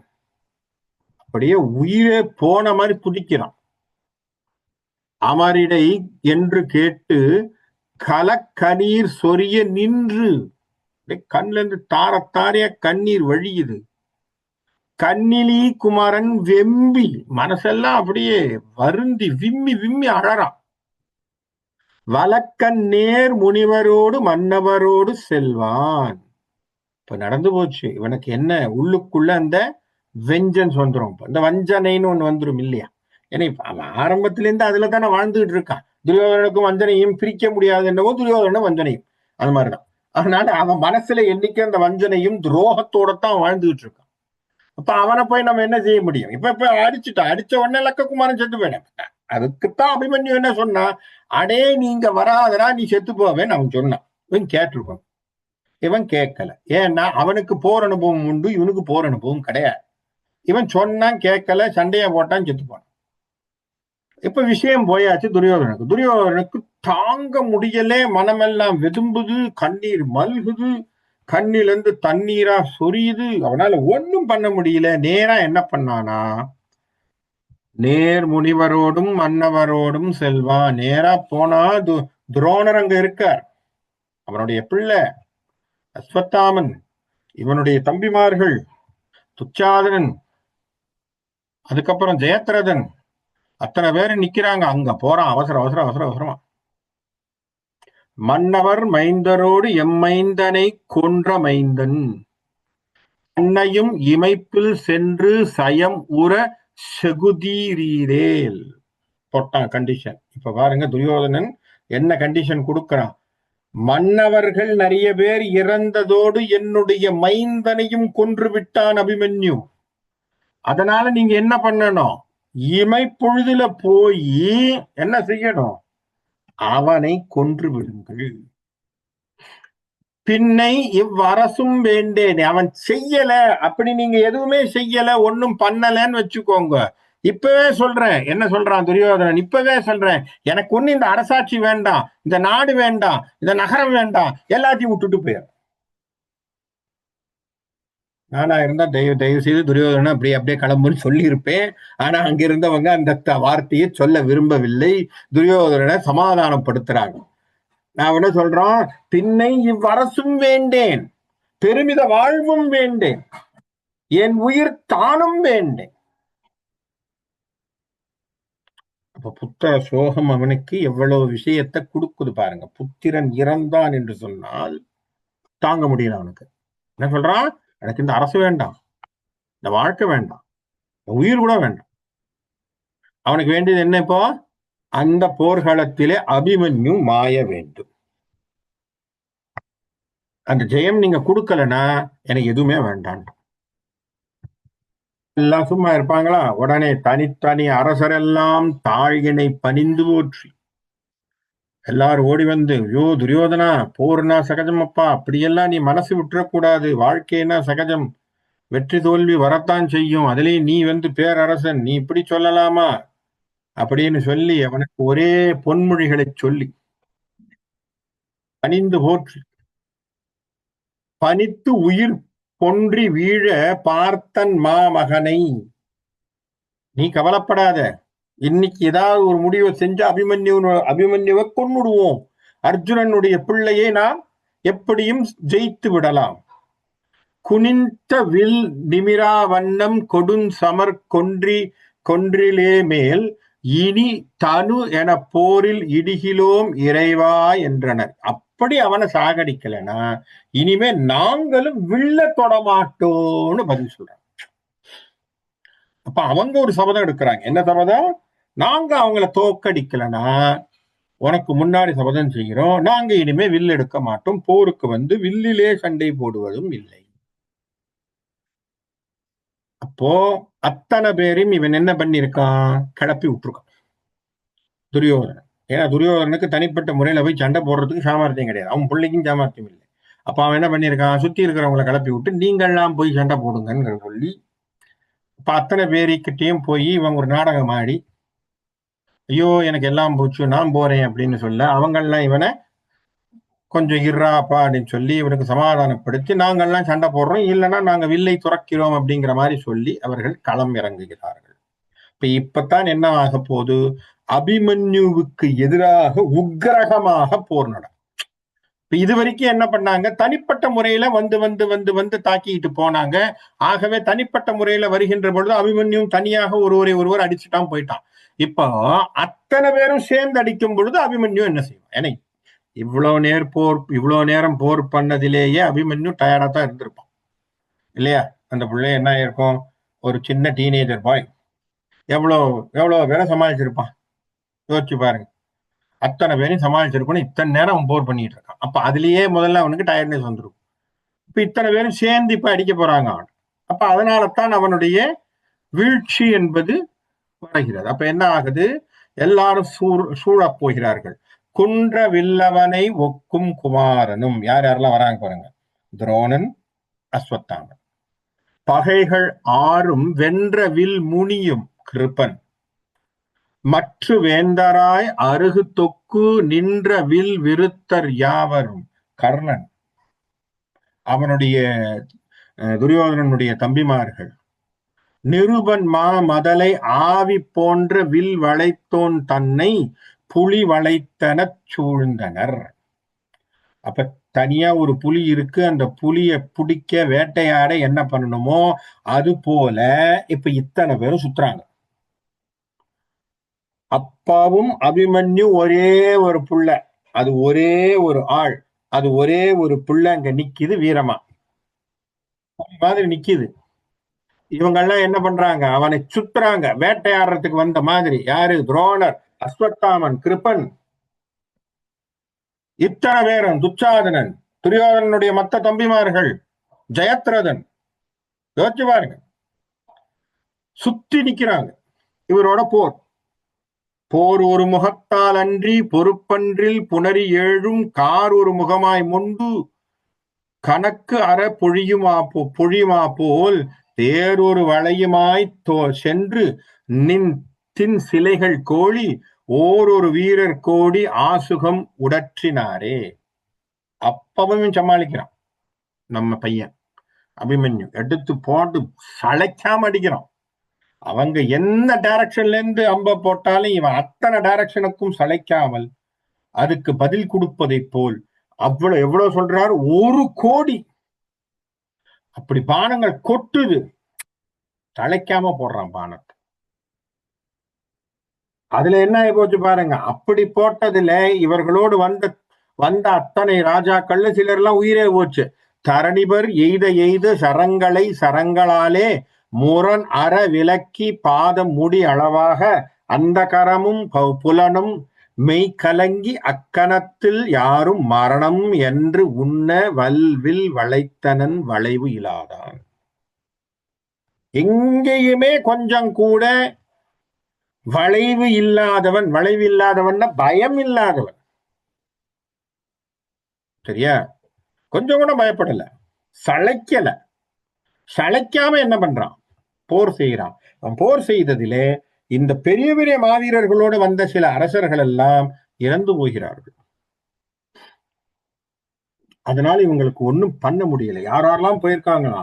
அப்படியே உயிரே போன மாதிரி குதிக்கிறான். அமரிடை என்று கேட்டு கலக்கண்ணீர் சொரிய நின்று, கண்ல இருந்து தாரத்தாரைய கண்ணீர் வழியுது. கண்ணிலி குமரன் வெம்பி, மனசெல்லாம் அப்படியே வருந்தி விம்மி அழறான். வழக்கன் நேர் முனிவரோடு மன்னவரோடு செல்வான். இப்ப நடந்து போச்சு. இவனுக்கு என்ன உள்ளுக்குள்ள அந்த வெஞ்சன்ஸ் வந்துடும், இந்த வஞ்சனைன்னு ஒண்ணு வந்துடும் இல்லையா? ஏன்னா இப்ப அவன் ஆரம்பத்திலேருந்து அதுல தானே வாழ்ந்துகிட்டு இருக்கான். துரியோதனுக்கும் வஞ்சனையும் பிரிக்க முடியாது என்னவோ துரியோதனும் வஞ்சனையும் அது மாதிரிதான். அதனால அவன் மனசுல என்னைக்கு அந்த வஞ்சனையும் துரோகத்தோடத்தான் வாழ்ந்துகிட்டு இருக்கான். அப்ப அவனை போய் நம்ம என்ன செய்ய முடியும்? இப்ப அடிச்ச உடனே லக்ககுமாரன் செத்து போயிடும். அதுக்குத்தான் அபிமன்யு என்ன சொன்னா, அடே நீங்க வராதரா, நீ செத்து போவேன்னு அவன் சொன்னான். இவன் கேட்டிருப்பான், இவன் கேட்கல. ஏன்னா அவனுக்கு போர் அனுபவம் உண்டு, இவனுக்கு போர் அனுபவம் கிடையாது. இவன் சொன்னான், கேட்கல, சண்டையை போட்டான், செத்துப்பான். இப்ப விஷயம் போயாச்சு துரியோதனுக்கு தாங்க முடியலே, மனமெல்லாம் வெதும்புது, கண்ணீர் மல்குது, கண்ணிலிருந்து தண்ணீரா சொரியுது. அவனால ஒன்னும் பண்ண முடியல. நேரா என்ன பண்ணானா, நேர் முனிவரோடும் மன்னவரோடும் செல்வான். நேரா போனா துரோணர் அங்க இருக்கார், அவனுடைய பிள்ளை அஸ்வத்தாமன், இவனுடைய தம்பிமார்கள் துச்சாதனன், அதுக்கப்புறம் ஜெயத்ரதன், அத்தனை பேரும் நிக்கிறாங்க. அங்க போறான் அவசரமா. மன்னவர் மைந்தரோடு எம்மைந்தனை கொன்ற மைந்தன் அன்னையும் இமைப்பில் சென்று சயம் உற செகுதீரேல் போட்டான் கண்டிஷன். இப்ப பாருங்க துரியோதனன் என்ன கண்டிஷன் கொடுக்கிறான். மன்னவர்கள் நிறைய பேர் இறந்ததோடு என்னுடைய மைந்தனையும் கொன்று விட்டான் அபிமன்யு. அதனால நீங்க என்ன பண்ணணும், இமைப்பொழுதுல போய் என்ன செய்யணும், அவனை கொன்று விடுங்கள். பின்னை இவ்வரசும் வேண்டேன். அவன் செய்யல, அப்படி நீங்க எதுவுமே செய்யல, ஒன்னும் பண்ணலன்னு வச்சுக்கோங்க. இப்பவே சொல்றேன், என்ன சொல்றான் துரியோதனன், இப்பவே சொல்றேன், எனக்கு ஒண்ணு இந்த அரசாட்சி வேண்டாம், இந்த நாடு வேண்டாம், இந்த நகரம் வேண்டாம், எல்லாத்தையும் விட்டுட்டு போயிரு. நானா இருந்தா தயவு செய்து துரியோதனன் அப்படியே கிளம்புன்னு சொல்லி இருப்பேன். ஆனா அங்க இருந்தவங்க அந்த வார்த்தையை சொல்ல விரும்பவில்லை, துரியோதனனை சமாதானப்படுத்துறாங்க. நான் என்ன சொல்றோம், பின்னை இவ்வரசும் வேண்டேன், பெருமித வாழ்வும் வேண்டேன். என் உயிர் தானும் வேண்டேன். அப்ப புத்திர சோகம் அவனுக்கு எவ்வளவு விஷயத்தை கொடுக்குது பாருங்க. புத்திரன் இறந்தான் என்று சொன்னால் தாங்க முடியல அவனுக்கு. என்ன சொல்றான்? எனக்கு இந்த அரசு வேண்டாம், இந்த வாழ்க்கை வேண்டாம், உயிர் கூட வேண்டாம். அவனுக்கு வேண்டியது என்ன? இப்போ அந்த போர்க்களத்திலே அபிமன்யு மாய வேண்டும். அந்த ஜெயம் நீங்க கொடுக்கலன்னா எனக்கு எதுவுமே வேண்டாம். எல்லாம் சும்மா இருப்பாங்களா? உடனே தனித்தனி அரசரெல்லாம் தாழ்கினை பணிந்து போற்றி எல்லாரும் ஓடி வந்து, ஐயோ துரியோதனா, போர்னா சகஜம் அப்பா, அப்படியெல்லாம் நீ மனசு விட்டுறக்கூடாது, வாழ்க்கைனா சகஜம், வெற்றி தோல்வி வரத்தான் செய்யும், அதுலயும் நீ வந்து பேரரசன், நீ இப்படி சொல்லலாமா அப்படின்னு சொல்லி அவனுக்கு ஒரே பொன்மொழிகளை சொல்லி பணிந்து போற்றி பனித்து உயிர் பொன்றி வீழ பார்த்தன் மாமகனை, நீ கவலைப்படாத, இன்னைக்கு ஏதாவது ஒரு முடிவை செஞ்சு அபிமன்யுவை கொன்னுடுவோம், அர்ஜுனனுடைய பிள்ளையை நாம் எப்படியும் ஜெயித்து விடலாம். குனிந்த வில் நிமிரா வண்ணம் கொடுஞ் சமர் கொன்றிலே மேல் இனி தனு என போரில் இடிகிலோம் இறைவா என்றனர். அப்படி அவனை சாகடிக்கலனா இனிமே நாங்களும் வில்ல தொடமாட்டோம்னு பதில் சொல்றாங்க. அப்ப அவங்க ஒரு சபதம் எடுக்கிறாங்க. என்ன சபதம்? நாங்க அவங்கள தோக்கடிக்கலனா உனக்கு முன்னாடி சபதம் செய்கிறோம், நாங்க இனிமே வில் எடுக்க மாட்டோம், போருக்கு வந்து வில்லிலே சண்டை போடுவதும் இல்லை. அப்போ அத்தனை பேரும் இவன் என்ன பண்ணிருக்கான்? கிளப்பி விட்டுருக்கான் துரியோதனன். ஏன்னா துரியோதனனுக்கு தனிப்பட்ட முறையில போய் சண்டை போடுறதுக்கு சாமர்த்தியம் கிடையாது, அவன் பிள்ளைக்கும் சாமர்த்தியம் இல்லை. அப்ப அவன் என்ன பண்ணிருக்கான்? சுத்தி இருக்கிறவங்களை கிளப்பி விட்டு நீங்கள்லாம் போய் சண்டை போடுங்கன்னு சொல்லி, இப்ப அத்தனை பேருக்கிட்டையும் போய் இவன் ஒரு நாடகம் ஆடி, ஐயோ எனக்கு எல்லாம் போச்சு, நான் போறேன் அப்படின்னு சொல்ல, அவங்கெல்லாம் இவனை கொஞ்சம் இர்றாப்பா அப்படின்னு சொல்லி இவனுக்கு சமாதானப்படுத்தி, நாங்கள்லாம் சண்டை போடுறோம், இல்லைன்னா நாங்க வில்லை துறக்கிறோம் அப்படிங்கிற மாதிரி சொல்லி அவர்கள் களம் இறங்குகிறார்கள். இப்பத்தான் என்ன ஆக போகுது? அபிமன்யுவுக்கு எதிராக உக்கிரகமாக போர் நடக்கும். இது வரைக்கும் என்ன பண்ணாங்க? தனிப்பட்ட முறையில வந்து வந்து வந்து வந்து தாக்கிட்டு போனாங்க. ஆகவே தனிப்பட்ட முறையில வருகின்ற பொழுது அபிமன்யும் தனியாக ஒருவர் அடிச்சுட்டான், போயிட்டான். இப்போ அத்தனை பேரும் சேர்ந்து அடிக்கும் பொழுது அபிமன்யு என்ன செய்வான்? ஏன்னா இவ்வளவு நேரம் போர் பண்ணதிலேயே அபிமன்யு டயர்டா தான் இருந்திருப்பான் இல்லையா? அந்த பிள்ளை என்ன இருக்கும்? ஒரு சின்ன டீனேஜர் பாய் எவ்வளவு பேரை சமாளிச்சிருப்பான் யோசிச்சு பாருங்க. அத்தனை பேரையும் சமாளிச்சிருப்பான், இத்தனை நேரம் அவன் போர் பண்ணிட்டு இருக்கான். அப்ப அதுலயே முதல்ல அவனுக்கு டயர்ட்னஸ் வந்துடும். இப்ப இத்தனை பேரும் சேர்ந்து இப்ப அடிக்க போறாங்க அவன். அப்ப அதனாலதான் அவனுடைய வீழ்ச்சி என்பது வருகிறது. அப்ப என்ன ஆகுது? எல்லாரும் சூழப் போகிறார்கள். குன்ற வில்லவனை ஒக்கும் குமாரனும். யார் யாரெல்லாம் வராங்க பாருங்க. துரோணன், அஸ்வத்தாமன். பகைகள் ஆறும் வென்ற வில் முனியும் கிருபன், மற்ற வேந்தராய் அருகு தொக்கு நின்ற வில் விருத்தர் யாவரும். கர்ணன், அவனுடைய துரியோதனனுடைய தம்பிமார்கள், நிருபன் மா மதலை ஆவி போன்ற வில் வளைத்தோன் தன்னை புலி வளைத்தனச் சூழ்ந்தனர். அப்ப தனியா ஒரு புலி இருக்கு, அந்த புலியை பிடிக்க வேட்டையாட என்ன பண்ணணுமோ அது போல இப்ப இத்தனை பேரும் சுத்துறாங்க. அப்பாவும் அபிமன்யு ஒரே ஒரு புள்ள, அது ஒரே ஒரு ஆள், அது ஒரே ஒரு புள்ள அங்க நிக்குது, வீரமா மாதிரி நிக்குது. இவங்கெல்லாம் என்ன பண்றாங்க? அவனை சுத்துறாங்க, வேட்டையாடுறதுக்கு வந்த மாதிரி. யாரு? துரோணர், அஸ்வத்தாமன், கிருபன், இத்தனை பேரும், துச்சாதனன், துரியோதனனுடைய மத்த தம்பிமார்கள், ஜெயத்ரதன், யோசிச்சு பாருங்க, சுத்தி நிக்கிறாங்க. இவரோட போர் ஒரு முகத்தால் அன்றி பொறுப்பன்றில் புணரி ஏழும் கார் ஒரு முகமாய் முன்பு கணக்கு அற பொழியுமா போல் தேரொரு வளையுமாய் சென்று நின் தின் சிலைகள் கோழி ஓரொரு வீரர் கோடி ஆசுகம் உடற்றினாரே. அப்பவும் சமாளிக்கிறான் நம்ம பையன் அபிமன்யு, எடுத்து போட்டு சளைக்காம அடிக்கிறான். அவங்க என்ன டைரக்ஷன்ல இருந்து அம்ப போட்டாலும் இவன் அத்தனை டைரக்ஷனுக்கும் சளைக்காமல் அதுக்கு பதில் கொடுப்பதை போல் எவ்வளவு சொல்றாரு? 1 கோடி அப்படி பானங்கள் கொட்டுது. தழைக்காம போடுறான் பானத்தை. அதுல என்ன ஆகி போச்சு பாருங்க. அப்படி போட்டதுல இவர்களோடு வந்த அத்தனை ராஜாக்கள்ல சிலர் எல்லாம் உயிரே போச்சு. தரணிபர் எய்த எய்த சரங்களை சரங்களாலே முரண் அற விலக்கி பாதம் முடி அளவாக அந்த கரமும் புலனும் மெய் கலங்கி அக்கணத்தில் யாரும் மரணம் என்று உண்ண வல்வில் வளைத்தனன் வளைவு இல்லாதான். எங்கேயுமே கொஞ்சம் கூட வளைவு இல்லாதவன். வளைவு இல்லாதவன் பயம் இல்லாதவன். சரியா? கொஞ்சம் கூட பயப்படல, சளைக்கல. சளைக்காம என்ன பண்றான்? போர் செய்யறான். அவன் போர் செய்ததிலே இந்த பெரிய பெரிய மாவீரர்களோடு வந்த சில அரசர்கள் எல்லாம் இறந்து போகிறார்கள். அதனால இவங்களுக்கு ஒண்ணும் பண்ண முடியல. யாரெல்லாம் போயிருக்காங்களா?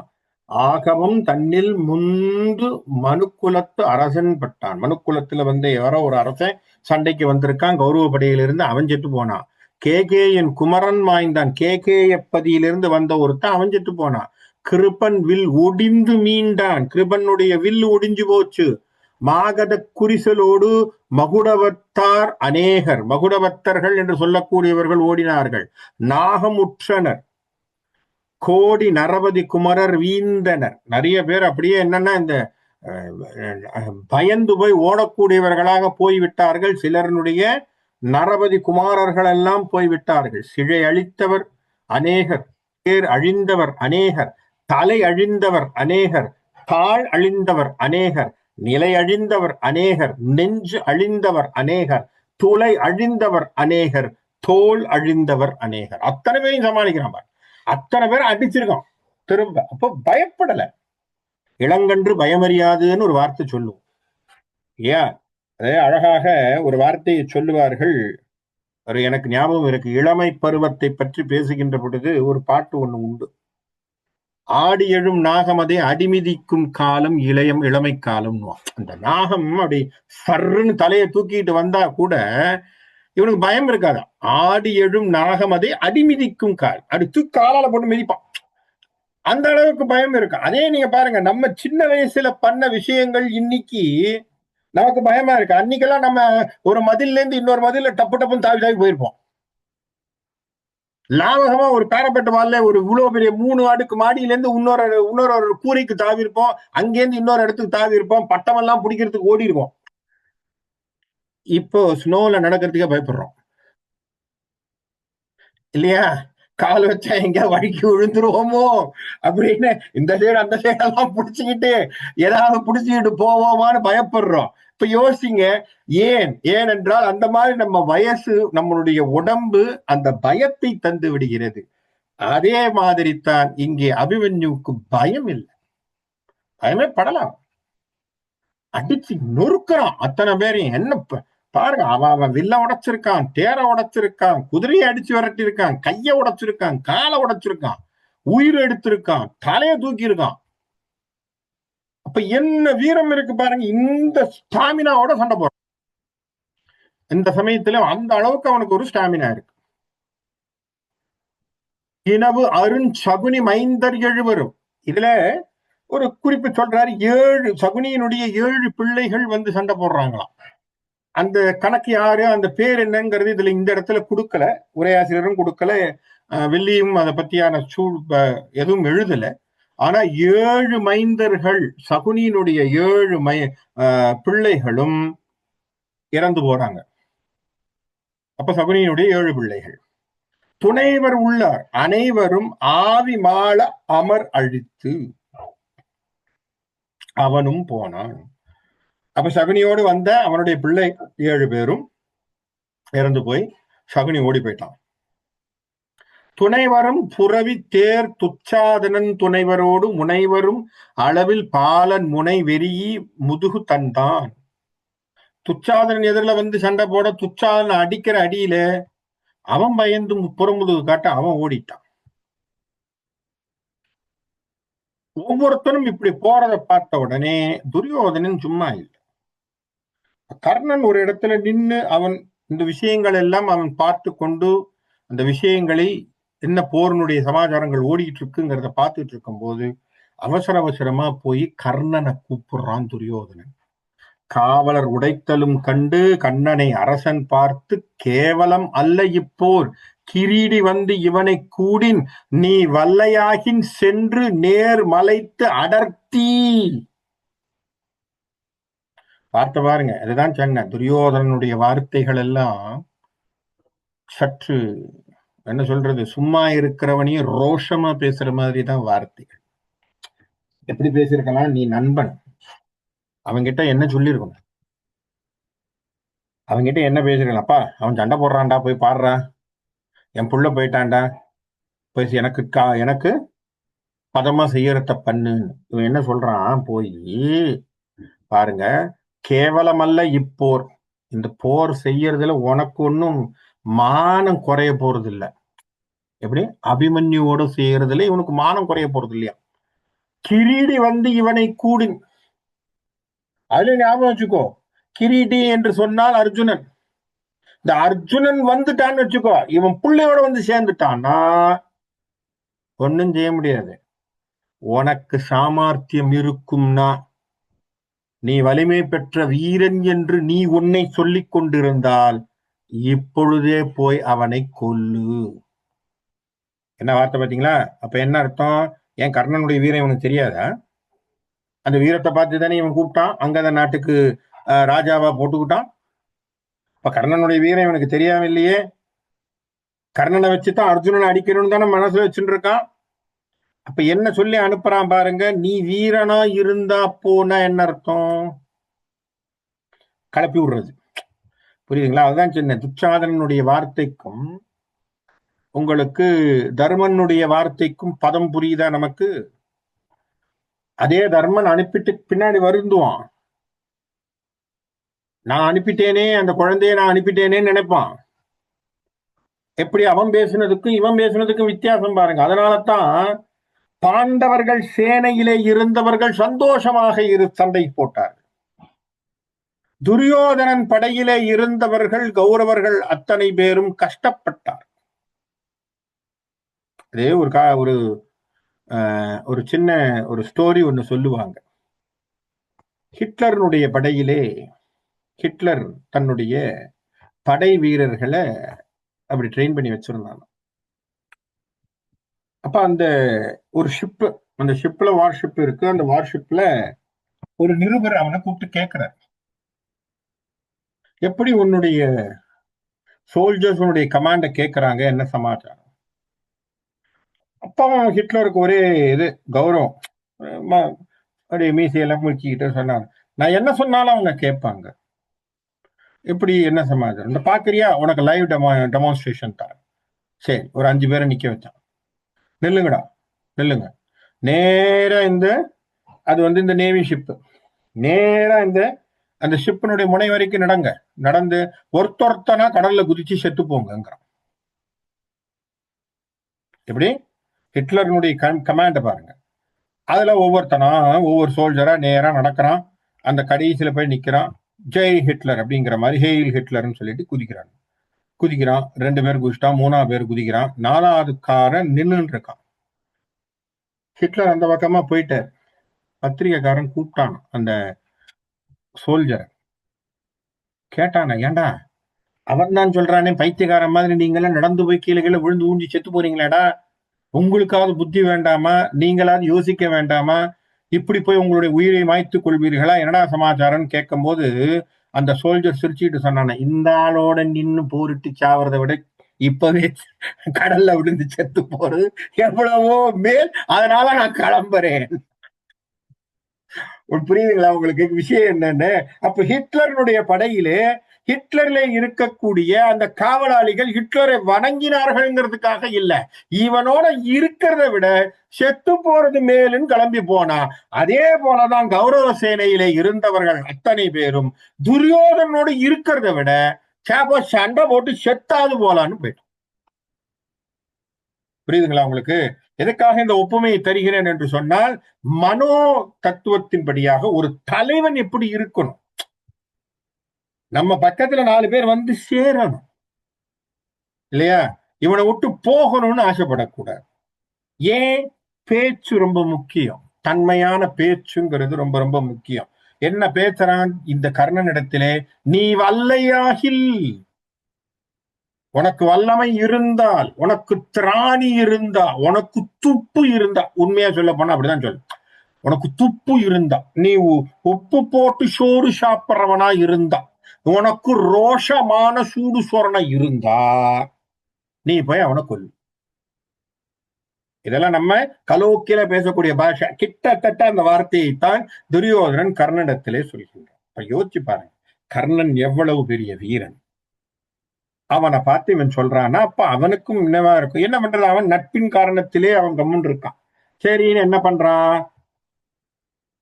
ஆகவம் தன்னில் முந்து மனுக்குலத்து அரசன் பட்டான். மனுக்குலத்துல வந்து யாரோ ஒரு அரசன் சண்டைக்கு வந்திருக்கான். கௌரவ படையிலிருந்து அவன் செத்து போனான். கேகேயின் குமரன் மாய்ந்தான். கேகேயப்பதியிலிருந்து வந்த ஒருத்தன் அவன் செத்து போனான். கிருபன் வில் ஒடிந்து மீண்டான். கிருபனுடைய வில் ஒடிஞ்சு போச்சு. மாகத குறிசலோடு மகுடவத்தார் அநேகர், மகுடவத்தர்கள் என்று சொல்லக்கூடியவர்கள் ஓடினார்கள். நாகமுற்றனர், கோடி நரபதி குமரர் வீந்தனர். நிறைய பேர் அப்படியே என்னன்னா இந்த பயந்து போய் ஓடக்கூடியவர்களாக போய்விட்டார்கள். சிலருடைய நரபதி குமாரர்கள் எல்லாம் போய்விட்டார்கள். சிழை அழித்தவர் அநேகர், பேர் அழிந்தவர் அநேகர், தலை அழிந்தவர் அநேகர், தாழ் அழிந்தவர் அநேகர், நிலை அழிந்தவர் அநேகர், நெஞ்சு அழிந்தவர் அநேகர், துளை அழிந்தவர் அநேகர், தோல் அழிந்தவர் அநேகர். அத்தனை பேரையும் சமாளிக்கிறான். அத்தனை பேர் அடிச்சிருக்கான் திரும்ப. அப்போ பயப்படல. இளங்கன்று பயமறியாதுன்னு ஒரு வார்த்தை சொல்லுவோம். ஏன் அதே அழகாக ஒரு வார்த்தையை சொல்லுவார்கள். எனக்கு ஞாபகம் இருக்கு. இளமை பருவத்தை பற்றி பேசுகின்ற பொழுது ஒரு பாட்டு ஒண்ணு உண்டு. ஆடி எழும் நாகம் அதை அடிமிதிக்கும் காலம் இளமை காலம். அந்த நாகம் அப்படி சர்ன்னு தலையை தூக்கிட்டு வந்தா கூட இவனுக்கு பயம் இருக்காது. ஆடி எழும் நாகம் அதை அடிமிதிக்கும் கால், அடுத்து காலால போட்டு மிதிப்பான். அந்த அளவுக்கு பயம் இருக்கு. அதே நீங்க பாருங்க, நம்ம சின்ன வயசுல பண்ண விஷயங்கள் இன்னைக்கு நமக்கு பயமா இருக்கு. அன்னைக்கெல்லாம் நம்ம ஒரு மதில்ல இருந்து இன்னொரு மதில டப்பு டப்புன்னு தாவி தாவி போயிருப்போம். லாபகமா ஒரு பேரப்பட்ட வால்ல ஒரு இவ்வளவு பெரிய 3 அடுக்கு மாடியில இருந்து இன்னொரு கூரைக்கு தாவி இருப்போம். அங்கேருந்து இன்னொரு இடத்துக்கு தாவி இருப்போம். பட்டமெல்லாம் பிடிக்கிறதுக்கு ஓடி இருப்போம். இப்போ ஸ்னோல நடக்கிறதுக்கே பயப்படுறோம் இல்லையா? கால் வச்சா எங்க வழிக்கு விழுந்துருவோமோ அப்படின்னு இந்த சைடு அந்த சைடெல்லாம் புடிச்சுக்கிட்டு ஏதாவது புடிச்சுக்கிட்டு போவோமான்னு பயப்படுறோம். இப்ப யோசிங்க, ஏனென்றால் அந்த மாதிரி நம்ம வயசு, நம்மளுடைய உடம்பு அந்த பயத்தை தந்து விடுகிறது. அதே மாதிரி தான் இங்கே அபிமன்யுக்கு பயம் இல்லை. பயமே படலாம். அடிச்சு நொறுக்கிறான் அத்தனை பேரையும். என்ன பாருங்க, அவன் வில்ல உடைச்சிருக்கான், தேரை உடைச்சிருக்கான், குதிரையை அடிச்சு விரட்டி இருக்கான், கைய உடைச்சிருக்கான், காலை உடைச்சிருக்கான், உயிர் எடுத்திருக்கான், தலையை தூக்கி இருக்கான். அப்ப என்ன வீரம் இருக்கு பாருங்க. இந்த ஸ்டாமினாவோட சண்டை போறான். இந்த சமயத்துல அந்த அளவுக்கு அவனுக்கு ஒரு ஸ்டாமினா இருக்கு. இனவு அருஞ்சகுனி மைந்தர் எழுவரும். இதுல ஒரு குறிப்பு சொல்றாரு. 7 சகுனியினுடைய 7 பிள்ளைகள் வந்து சண்டை போடுறாங்களாம். அந்த கணக்கு யாரு, அந்த பேர் என்னங்கிறது இதுல இந்த இடத்துல கொடுக்கல, உரையாசிரியரும் கொடுக்கல, வெள்ளியும் அதை பத்தியான எதுவும் எழுதல. ஆனா 7 மைந்தர்கள், சகுனியினுடைய 7 பிள்ளைகளும் இறந்து போறாங்க. அப்ப சகுனியினுடைய 7 பிள்ளைகள். துணைவர் உள்ளார் அனைவரும் ஆவி மாள அமர் அழித்து அவனும் போனான். அப்ப சகுனியோடு வந்த அவனுடைய பிள்ளை 7 பேரும் இறந்து போய் சகுனி ஓடி போயிட்டான். துணைவரும் புறவி தேர் துச்சாதனன் துணைவரோடு முனைவரும் அளவில் பாலன் முனை வெறியி முதுகு தந்தான். துச்சாதனன் எதிரில வந்து சண்டை போட, துச்சாதனன் அடிக்கிற அடியில அவன் பயந்து புறமுதுகு காட்ட அவன் ஓடிட்டான். ஒவ்வொருத்தரும் இப்படி போறதை பார்த்த உடனே துரியோதனன் சும்மா இல்லை. கர்ணன் ஒரு இடத்துல நின்று அவன் இந்த விஷயங்கள் எல்லாம் அவன் பார்த்து கொண்டு அந்த விஷயங்களை என்ன போரினுடைய சமாச்சாரங்கள் ஓடிட்டு இருக்குங்கிறத பார்த்துட்டு இருக்கும் போது அவசர அவசரமா போய் கர்ணனை கூப்பிடுறான் துரியோதனன். காவலர் உடைத்தலும் கண்டு கண்ணனை அரசன் பார்த்து, கேவலம் அல்ல இப்போர், கிரீடி வந்து இவனை கூடின், நீ வல்லையாகின் சென்று நேர் மலைத்து அடர்த்தி. வார்த்தை பாருங்க, அதுதான் சொன்ன துரியோதனனுடைய வார்த்தைகள் எல்லாம் சற்று என்ன சொல்றது, சும்மா இருக்கிறவனையும் ரோஷமா பேசுற மாதிரி தான் வார்த்தைகள். எப்படி பேசியிருக்கலாம், நீ நண்பன், அவன்கிட்ட என்ன சொல்லியிருக்கணும், அவன்கிட்ட என்ன பேசிருக்கலாம், அப்பா அவன் சண்டை போடுறான்டா, போய் பாடுறா, என் புள்ள போயிட்டான்டா, போய் எனக்கு பதமா செய்யறத பண்ணுன்னு. இவன் என்ன சொல்றான், போய் பாருங்க, கேவலமல்ல இப்போர், இந்த போர் செய்யறதுல உனக்கு ஒன்னும் மானம் குறைய போறது இல்ல. எப்படி, அபிமன்யுவோட செய்யறதுல இவனுக்கு மானம் குறைய போறது இல்லையா. கிரீடி வந்து இவனை கூடின், அதுல ஞாபகம் வச்சுக்கோ, கிரீடி என்று சொன்னால் அர்ஜுனன். இந்த அர்ஜுனன் வந்துட்டான்னு வச்சுக்கோ, இவன் பிள்ளையோட வந்து சேர்ந்துட்டான்னா ஒன்னும் செய்ய முடியாது. உனக்கு சாமர்த்தியம் இருக்கும்னா, நீ வலிமை பெற்ற வீரன் என்று நீ உன்னை சொல்லிக் கொண்டிருந்தால் இப்பொழுதே போய் அவனை கொல்லு. என்ன வார்த்தை பாத்தீங்களா? அப்ப என்ன அர்த்தம், என் கர்ணனுடைய வீரம் இவனுக்கு தெரியாதா? அந்த வீரத்தை பார்த்து தானே இவன் கூப்பிட்டான், அங்கத நாட்டுக்கு ராஜாவா போட்டுக்கிட்டான். இப்ப கர்ணனுடைய வீரம் இவனுக்கு தெரியாம இல்லையே, கர்ணனை வச்சுதான் அர்ஜுனனை அடிக்கணும்னு தானே மனசுல வச்சுட்டு இருக்கான். அப்ப என்ன சொல்லி அனுப்புறான் பாருங்க, நீ வீரனா இருந்தா போனா என்ன அர்த்தம், கலப்பி விடுறது. புரியுதுங்களா? அதுதான் சின்ன துச்சாதனனுடைய வார்த்தைக்கும் உங்களுக்கு தர்மனுடைய வார்த்தைக்கும் பதம் புரியுதா நமக்கு? அதே தர்மன் அனுப்பிட்டு பின்னாடி வருந்துவான், நான் அனுப்பிட்டேனே, அந்த குழந்தைய நான் அனுப்பிட்டேனேன்னு நினைப்பான். எப்படி அவன் பேசுனதுக்கும் இவன் பேசுனதுக்கும் வித்தியாசம் பாருங்க. அதனாலதான் பாண்டவர்கள் சேனையிலே இருந்தவர்கள் சந்தோஷமாக சண்டை போட்டார்கள். துரியோதனன் படையிலே இருந்தவர்கள் கௌரவர்கள் அத்தனை பேரும் கஷ்டப்பட்டார். அதே ஒரு ஒரு சின்ன ஒரு ஸ்டோரி ஒண்ணு சொல்லுவாங்க. ஹிட்லருடைய படையிலே ஹிட்லர் தன்னுடைய படை வீரர்களை அப்படி ட்ரெயின் பண்ணி வச்சிருந்தாங்க. அப்ப அந்த ஒரு ஷிப், அந்த ஷிப்ல வார்ஷிப் இருக்கு, அந்த வார்ஷிப்ல ஒரு நிருபர் அவனை கூப்பிட்டு கேட்கிறார், எப்படி உன்னுடைய சோல்ஜர்ஸ் உன்னுடைய கமாண்ட கேட்கிறாங்க, என்ன சமாச்சாரம்? அப்ப ஹிட்லருக்கு ஒரே இது கௌரவம், அப்படியே மீசையெல்லாம் முடிச்சுக்கிட்டு சொன்னாங்க, நான் என்ன சொன்னாலும் அவங்க கேட்பாங்க, எப்படி என்ன சமாச்சாரம், இந்த பாக்குறியா, உனக்கு லைவ் டெமான்ஸ்ட்ரேஷன் தான். சரி, ஒரு 5 பேரை நிக்க வச்சான், நில்லுங்கடா நில்லுங்க, நேரா இந்த அது வந்து இந்த நேவி ஷிப், நேரா இந்த அந்த ஷிப்பினுடைய முனை வரைக்கும் நடந்து ஒருத்தொருத்தனா கடல்ல குதிச்சு செத்து போங்கிறான். எப்படி ஹிட்லருடைய கமாண்ட பாருங்க. அதுல ஒவ்வொருத்தனா ஒவ்வொரு சோல்ஜரா நேரா நடக்கிறான், அந்த கடைசியில போய் நிக்கிறான், ஜெய் ஹிட்லர் அப்படிங்கிற மாதிரி, ஹெயில் ஹிட்லர்னு சொல்லிட்டு குதிக்கிறான். 2 பேர் குதிச்சிட்டான், 3ஆவது பேர் குதிக்கிறான், 4ஆவது காரன் நின்னுட்டு இருக்கான். ஹிட்லர் அந்த பக்கமா போயிட்டார். பத்திரிகைக்காரன் கூப்பிட்டான் அந்த சோல்ஜரை, கேட்டான, ஏண்டா அவன் தான் சொல்றானே பைத்தியக்காரன் மாதிரி நீங்களாம் நடந்து போய் கீழே கீழே விழுந்து ஊஞ்சி செத்து போறீங்களாடா, உங்களுக்காவது புத்தி வேண்டாமா, நீங்களாவது யோசிக்க வேண்டாமா, இப்படி போய் உங்களுடைய உயிரை மாய்த்துக் கொள்வீர்களா, என்னடா சமாச்சாரம் கேட்கும் போது அந்த சோல்ஜர் சிரிச்சுட்டு சொன்னான, இந்த ஆளோட நின்னு போரிட்டு சாவறதை விட இப்பவே கடல்ல விழுந்து செத்து போறது எவ்வளவோ மேல், அதனால நான் கிளம்புறேன். புரியுதுங்களா உங்களுக்கு விஷயம் என்னன்னு? அப்ப ஹிட்லருடைய படையிலே ஹிட்லர்ல இருக்கக்கூடிய அந்த காவலாளிகள் ஹிட்லரை வணங்கினார்கள்ங்கிறதுக்காக இல்ல, இவனோட இருக்கிறத விட செத்து போறது மேலுன்னு கிளம்பி போனா. அதே போலதான் கௌரவ சேனையிலே இருந்தவர்கள் அத்தனை பேரும் துரியோதனோடு இருக்கிறத விட சண்டை போட்டு செத்தாது போலான்னு போயிட்டோம். புரியுதுங்களா உங்களுக்கு? எதுக்காக இந்த ஒப்புமையை தருகிறேன் என்று சொன்னால், மனோ தத்துவத்தின்படியாக ஒரு தலைவன் எப்படி இருக்கணும், நம்ம பக்கத்துல 4 பேர் வந்து சேரணும் இல்லையா, இவனை விட்டு போகணும்னு ஆசைப்படக்கூடாது. ஏன்? பேச்சு ரொம்ப முக்கியம். தன்மையான பேச்சுங்கிறது ரொம்ப ரொம்ப முக்கியம். என்ன பேசுறான் இந்த கர்ணனிடத்திலே? நீ வல்லையாகில், உனக்கு வல்லமை இருந்தால், உனக்கு திராணி இருந்தா, உனக்கு துப்பு இருந்தா, உண்மையா சொல்ல போனா அப்படிதான் சொல்லு, உனக்கு துப்பு இருந்தா, நீ உப்பு போட்டு சோறு சாப்பிட்றவனா இருந்தா, உனக்கு ரோஷமான சூடு சொரணை இருந்தா, நீ போய் அவனை கொல்லு. இதெல்லாம் நம்ம கலோக்கில பேசக்கூடிய பாஷை. கிட்டத்தட்ட அந்த வார்த்தையைத்தான் துரியோதனன் கர்ணனிடத்திலே சொல்கின்றான். இப்ப யோசிச்சு பாருங்க, கர்ணன் எவ்வளவு பெரிய வீரன். அவனை பார்த்து இவன் சொல்றான்னா அப்ப அவனுக்கும் என்னவா இருக்கும். என்ன பண்றது, அவன் நட்பின் காரணத்திலே அவன் கம்முன் இருக்கான். சரின்னு என்ன பண்றான்,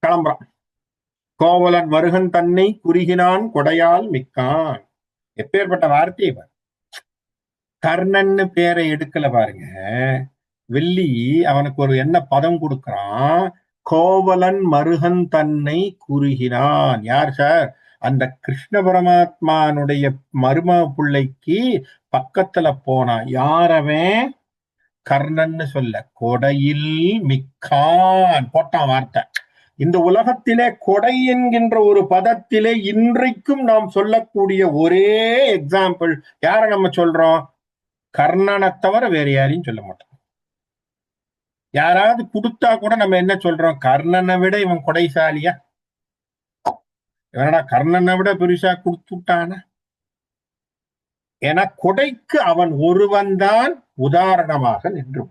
கிளம்புறான். கோவலன் வருகன் தன்னை குறுகினான் கொடையால் மிக்கான். எப்பேற்பட்ட வார்த்தை இவன். கர்ணன்னு பேரை எடுக்கல பாருங்க, வெள்ளி அவனுக்கு ஒரு என்ன பதம் கொடுக்கிறான், கோவலன் மருகன் தன்னை குறுகினான். யார் சார்? அந்த கிருஷ்ண பரமாத்மானுடைய மரும பிள்ளைக்கு பக்கத்துல போனான். யாரவன்? கர்ணன்னு சொல்ல, கொடையில் மிக்கான் போட்டான் வார்த்தை. இந்த உலகத்திலே கொடை என்கின்ற ஒரு பதத்திலே இன்றைக்கும் நாம் சொல்லக்கூடிய ஒரே எக்ஸாம்பிள் யார நம்ம சொல்றோம்? கர்ணனை தவிர வேற யாரையும் சொல்ல மாட்டோம். யாராவது கொடுத்தா கூட நம்ம என்ன சொல்றோம்? கர்ணனை விட இவன் கொடைசாலியா, இவனடா கர்ணனை விட பெருசா கொடுத்துட்டான. என கொடைக்கு அவன் ஒருவன் தான் உதாரணமாக நின்று.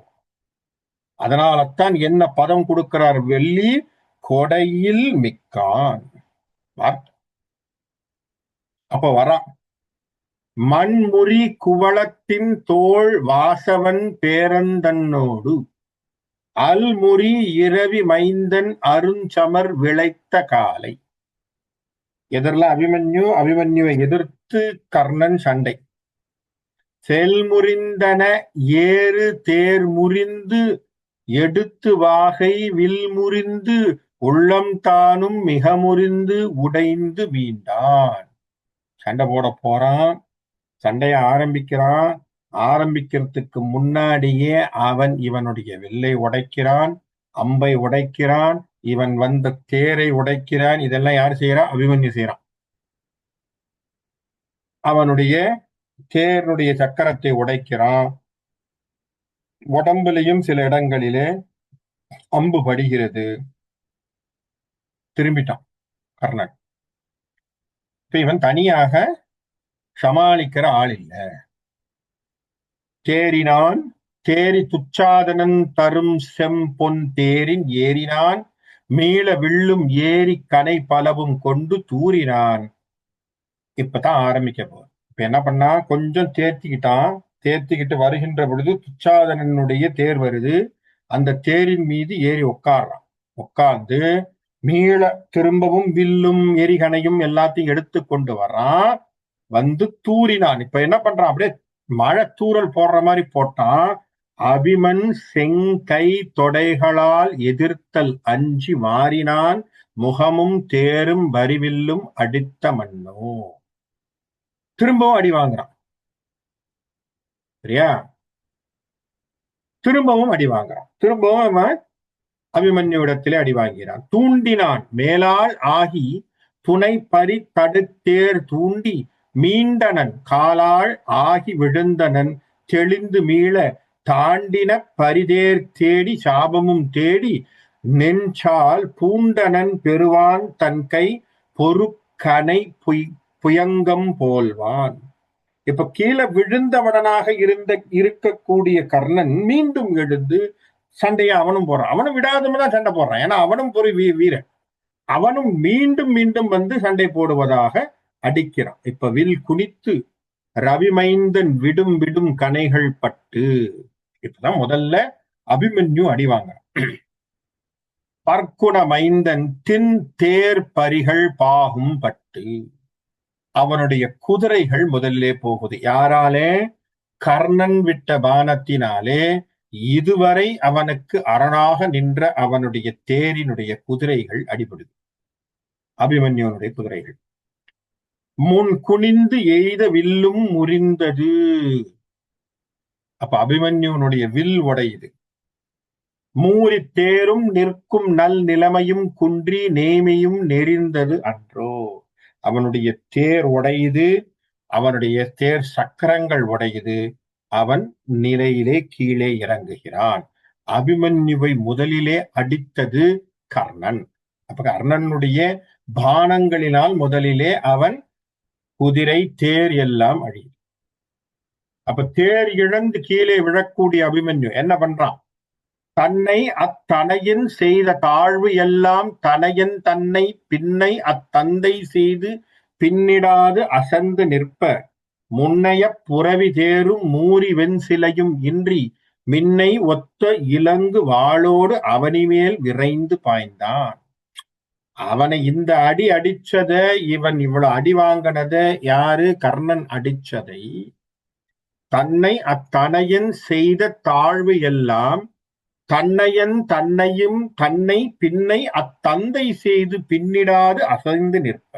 அதனால்தான் என்ன பதம் கொடுக்கிறார் வெள்ளி? கொடையில் மிக்கான். அப்ப வரா மண்முறி குவளத்தின் தோள் வாசவன் பேரந்தன்னோடு அல்முறி இரவி மைந்தன் அருஞ்சமர் விளைத்த காலை. எதிரில் அபிமன்யுவை எதிர்த்து கர்ணன் சண்டை. செல்முறிந்தன ஏறு தேர் முறிந்து எடுத்து வாகை வில் முறிந்து உள்ளம் தானும் மிக முறிந்து உடைந்து மீண்டான். சண்டை போட போறான், சண்டைய ஆரம்பிக்கிறான். ஆரம்பிக்கிறதுக்கு முன்னாடியே அவன் இவனுடைய வில்லை உடைக்கிறான், அம்பை உடைக்கிறான், இவன் வந்த தேரை உடைக்கிறான். இதெல்லாம் யார் செய்யறான்? அபிமன்யு செய்யறான். அவனுடைய தேருடைய சக்கரத்தை உடைக்கிறான். உடம்புலையும் சில இடங்களிலே அம்பு படுகிறது. திரும்பிட்டான் கர்ணன். இப்ப இவன் தனியாக சமாளிக்கிற ஆள் இல்ல. தேறினான் தேரி துச்சாதனன் தரும் செம்பொன் தேரின் ஏறினான் மீள வில்லும் ஏரி கனை பலவும் கொண்டு தூறினான். இப்பதான் ஆரம்பிக்க போகுது. இப்ப என்ன பண்ணா, கொஞ்சம் தேர்த்திக்கிட்டான். தேர்த்திக்கிட்டு வருகின்ற பொழுது துச்சாதனனுடைய தேர் வருது. அந்த தேரின் மீது ஏறி உட்கார்றான். உட்கார்ந்து மீள திரும்பவும் வில்லும் எரிகனையும் எல்லாத்தையும் எடுத்து கொண்டு வர்றான். வந்து தூறினான். இப்ப என்ன பண்றான், அப்படியே மழை தூறல் போடுற மாதிரி போட்டான். அபிமன் செங்கை தொடைகளால் எதிர்த்தல் அஞ்சி மாறினான் முகமும் தேரும் வரிவில்லும் அடித்த மண்ணோ. திரும்பவும் அடி வாங்குறான். சரியா? திரும்பவும் அடி வாங்குறான். திரும்பவும் அவன் அபிமன்யுவிடத்திலே அடி வாங்கிறான். தூண்டினான் மேலால் ஆகி துணை பறி தடுத்தேர் தூண்டி மீண்டனன் காலால் ஆகி விழுந்தனன் தெளிந்து மீள தாண்டின பரிதேர் தேடி சாபமும் தேடி நெஞ்சால் பூண்டனன் பெறுவான் தன் கை பொறுக்கனை புயங்கம் போல்வான். இப்ப கீழே விழுந்தவடனாக இருக்கக்கூடிய கர்ணன் மீண்டும் எழுந்து சண்டையை அவனும் போறான். அவனும் விடாததான் சண்டை போடுறான். ஏன்னா அவனும் ஒரு வீரன். அவனும் மீண்டும் மீண்டும் வந்து சண்டை போடுவதாக அடிக்கிறான். இப்ப வில் குனித்து ரவிமைந்தன் விடும் விடும் கனைகள் பட்டு. இப்பதான் முதல்ல அபிமன்யு அடி வாங்குறான். பற்குண மைந்தன் தின் தேர் பரிகள் பாகும் பட்டு. அவனுடைய குதிரைகள் முதல்லே போகுது. யாராலே? கர்ணன் விட்ட பானத்தினாலே இதுவரை அவனுக்கு அரணாக நின்ற அவனுடைய தேரினுடைய குதிரைகள் அடிபடுது. அபிமன்யுனுடைய குதிரைகள். முன் குனிந்து எய்த வில்லும் முறிந்தது. அப்ப அபிமன்யுனுடைய வில் உடையுது. மூரி தேரும் நிற்கும் நல் நிலைமையும் குன்றி நேமியும் நெறிந்தது அன்றோ. அவனுடைய தேர் உடையுது, அவனுடைய தேர் சக்கரங்கள் உடையுது, அவன் நிலையிலே கீழே இறங்குகிறான். அபிமன்யுவை முதலிலே அடித்தது கர்ணன். அப்ப கர்ணனுடைய பானங்களினால் முதலிலே அவன் குதிரை தேர் எல்லாம் அழியும். அப்ப தேர் இழந்து கீழே விழக்கூடிய அபிமன்யு என்ன பண்றான்? தன்னை அத்தனையின் செய்த தாழ்வு எல்லாம் தனையன் தன்னை பின்னை அத்தந்தை செய்து பின்னிடாது அசந்து நிற்ப முன்னைய புறவி தேரும் மூரி வெண்சிலையும் இன்றி மின்னை ஒத்த இலங்கு வாளோடு அவனிமேல் விரைந்து பாய்ந்தான். அவனை இந்த அடி அடிச்சத, இவன் இவ்வளவு அடி வாங்கினத யாரு? கர்ணன் அடிச்சதை தன்னை அத்தனையன் செய்த தாழ்வு எல்லாம் தன்னையன் தன்னையும் தன்னை பின்னை அத்தந்தை செய்து பின்னிடாது அசைந்து நிற்ப.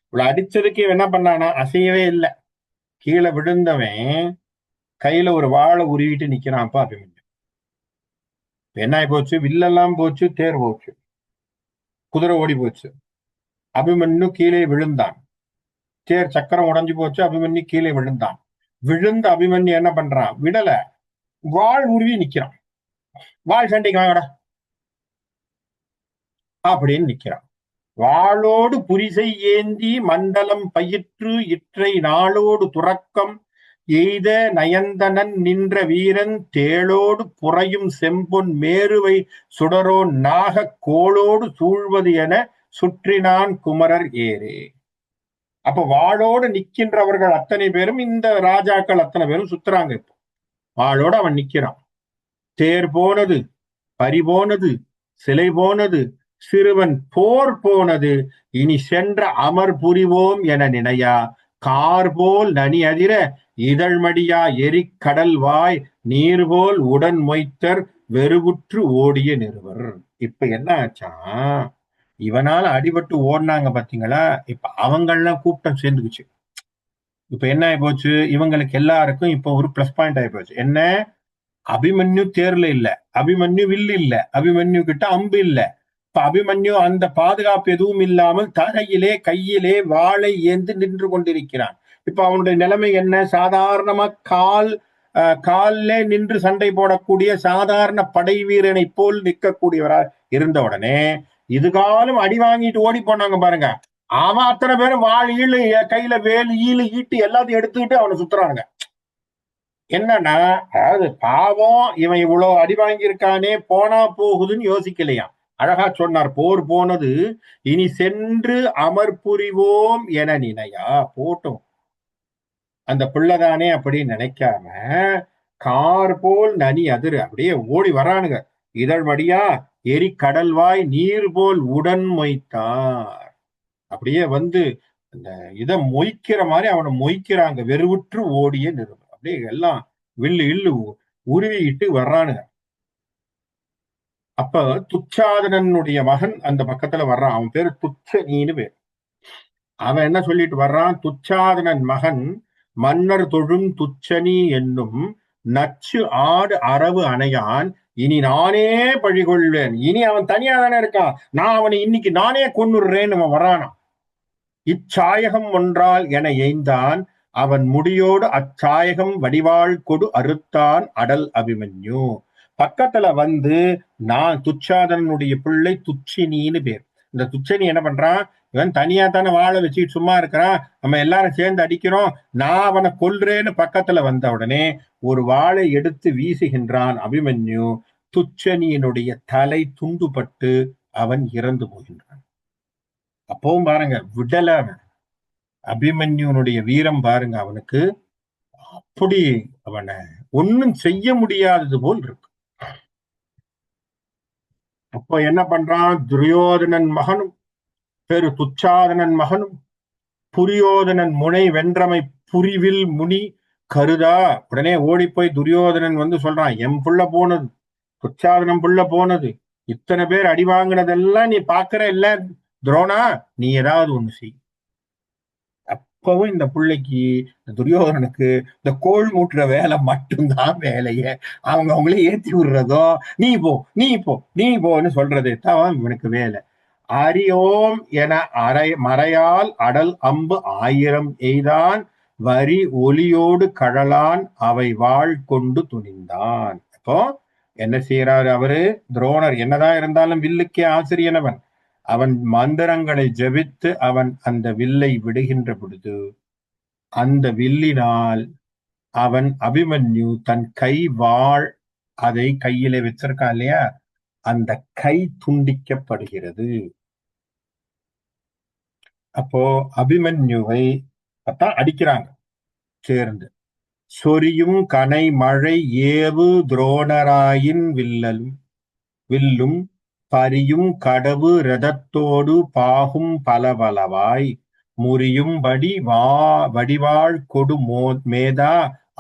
இவ்வளவு அடிச்சதுக்கு என்ன பண்ணானா? அசையவே இல்லை. கீழே விழுந்தவன் கையில ஒரு வாழை உருவிட்டு நிக்கிறான்ப்பா அபிமன்யு. என்ன ஆகி போச்சு? வில்லெல்லாம் போச்சு, தேர் போச்சு, குதிரை ஓடி போச்சு, அபிமன்யு கீழே விழுந்தான். தேர் சக்கரம் உடைஞ்சு போச்சு, அபிமன்யு கீழே விழுந்தான். விழுந்த அபிமன்யு என்ன பண்றான்? விடல, வாழ் உருவி நிக்கிறான். வாழ் சண்டைக்கு வாங்கடா அப்படின்னு நிக்கிறான். வாளோடு புரிசை ஏந்தி மண்டலம் பயிற்று இற்றை நாளோடு துறக்கம் எய்த நயந்தனன் நின்ற வீரன் தேளோடு புறையும் செம்பொன் மேருவை சுடரோ நாக கோளோடு சூழ்வது என சுற்றினான் குமரர் ஏரே. அப்ப வாளோடு நிக்கின்றவர்கள் அத்தனை பேரும், இந்த ராஜாக்கள் அத்தனை பேரும் சுத்துறாங்க. இப்போ வாளோடு அவன் நிக்கிறான். தேர் போனது, பறி போனது, சிலை போனது, சிறுவன் போர் போனது, இனி சென்ற அமர் புரிவோம் என நினையா கார் போல் நனி அதிர இதழ்மடியா எரிக்கடல் வாய் நீர்போல் உடன் மொய்த்தர் வெறுவுற்று ஓடிய நிறுவர். இப்ப என்ன ஆச்சா? இவனால அடிபட்டு ஓடினாங்க பாத்தீங்களா? இப்ப அவங்கெல்லாம் கூட்டம் சேர்ந்துக்குச்சு. இப்ப என்ன ஆகி போச்சு? இவங்களுக்கு எல்லாருக்கும் இப்ப ஒரு பிளஸ் பாயிண்ட் ஆகி போச்சு. என்ன? அபிமன்யு தேர்ல இல்ல, அபிமன்யு வில்லு இல்ல, அபிமன்யு கிட்ட அம்பு இல்ல. இப்ப அபிமன்யு அந்த பாதுகாப்பு எதுவும் இல்லாமல் தரையிலே கையிலே வாளை ஏந்து நின்று கொண்டிருக்கிறான். இப்ப அவனுடைய நிலைமை என்ன? சாதாரணமா கால்ல நின்று சண்டை போடக்கூடிய சாதாரண படை வீரனை போல் நிற்கக்கூடியவரா இருந்த உடனே இதுகாலம் அடி வாங்கிட்டு ஓடி போனாங்க பாருங்க. அவன் அத்தனை பேரும் வாழ் ஈழு கையில வேலு ஈழு ஈட்டு எல்லாத்தையும் எடுத்துக்கிட்டு அவனை சுத்துறானுங்க. என்னன்னா, அதாவது பாவம், இவன் இவ்வளவு அடி வாங்கியிருக்கானே, போனா போகுதுன்னு யோசிக்கலையா. அழகா சொன்னார், போர் போனது இனி சென்று அமர் புரிவோம் என நினையா. போட்டும், அந்த பிள்ளைதானே அப்படி நினைக்காம கார் போல் நனி அதிரு அப்படியே ஓடி வரானுங்க. இதழ்மடியா எரி கடல்வாய் நீர் போல் உடன் மொய்த்தார். அப்படியே வந்து அந்த இதை மொய்க்கிற மாதிரி அவனை மொய்க்கிறாங்க. வெறுவுற்று ஓடிய நிறுவனம். அப்படியே எல்லாம் வில்லு இல்லு உருவிட்டு வர்றானுங்க. அப்ப துச்சாதனனுடைய மகன் அந்த பக்கத்துல வர்றான். அவன் பேரு துச்சனின்னு பேர். அவன் என்ன சொல்லிட்டு வர்றான்? துச்சாதனன் மகன் மன்னர் தொழும் துச்சனி என்னும் நச்சு ஆடு அரவு அணையான் இனி நானே பழிகொள்வேன். இனி அவன் தனியா தானே இருக்கான், நான் அவனை இன்னைக்கு நானே கொன்னுடுறேன்னு அவன் வரானா. இச்சாயகம் ஒன்றால் என எய்ந்தான் அவன் முடியோடு அச்சாயகம் வடிவாள் கொடு அறுத்தான் அடல் அபிமன்யு. பக்கத்துல வந்து, நான் துச்சாதனனுடைய பிள்ளை துச்சினின்னு பேர். இந்த துச்சனி என்ன பண்றான்? இவன் தனியா தானே வாழை வச்சுட்டு சும்மா இருக்கிறான், நம்ம எல்லாரும் சேர்ந்து அடிக்கிறோம், நான் அவனை கொல்றேன்னு பக்கத்துல வந்த உடனே ஒரு வாளை எடுத்து வீசுகின்றான் அபிமன்யு. துச்சனியினுடைய தலை துண்டுபட்டு அவன் இறந்து போகின்றான். அப்பவும் பாருங்க, விடல அவன். அபிமன்யுனுடைய வீரம் பாருங்க, அவனுக்கு அப்படி அவனை ஒன்னும் செய்ய முடியாதது போல் இருக்கு. அப்போ என்ன பண்றான்? துரியோதனன் மகனும் பெரு துச்சாதனன் மகனும் புரியோதனன் முனை வென்றமை புரிவில் முனி கருதா. உடனே ஓடி போய் துரியோதனன் வந்து சொல்றான், என் புள்ள போனது, துச்சாதனம் புள்ள போனது, இத்தனை பேர் அடி வாங்கினதெல்லாம் நீ பாக்குற இல்ல துரோணா, நீ ஏதாவது ஒண்ணு செய். இப்பவும் இந்த பிள்ளைக்கு, இந்த துரியோதனனுக்கு இந்த கோள் மூட்டுற வேலை மட்டும்தான் வேலையே. அவங்க அவங்களே ஏத்தி விடுறதோ, நீ போ நீ போ நீ போன்னு சொல்றதே தான் இவனுக்கு வேலை. அரியோம் என மறையால் அடல் அம்பு 1000 எய்தான் வரி ஒலியோடு கழலான் அவை வாழ் கொண்டு துணிந்தான். அப்போ என்ன செய்யறாரு அவரு? துரோணர் என்னதான் இருந்தாலும் வில்லுக்கே ஆசிரியனவன். அவன் மந்திரங்களை ஜபித்து அவன் அந்த வில்லை விடுகின்ற பொழுது அந்த வில்லினால் அவன் அபிமன்யு தன் கை வாழ் அதை கையில வச்சிருக்கான் இல்லையா, அந்த கை துண்டிக்கப்படுகிறது. அப்போ அபிமன்யுவை தான் அடிக்கிறாங்க சேர்ந்து. சொரியும் கனை மழை ஏவு துரோணராயின் வில்லும் பரியும் கடவு ரதத்தோடு பாகும் பலபலவாய் முறியும்படி வடிவாள் கொடு மேதா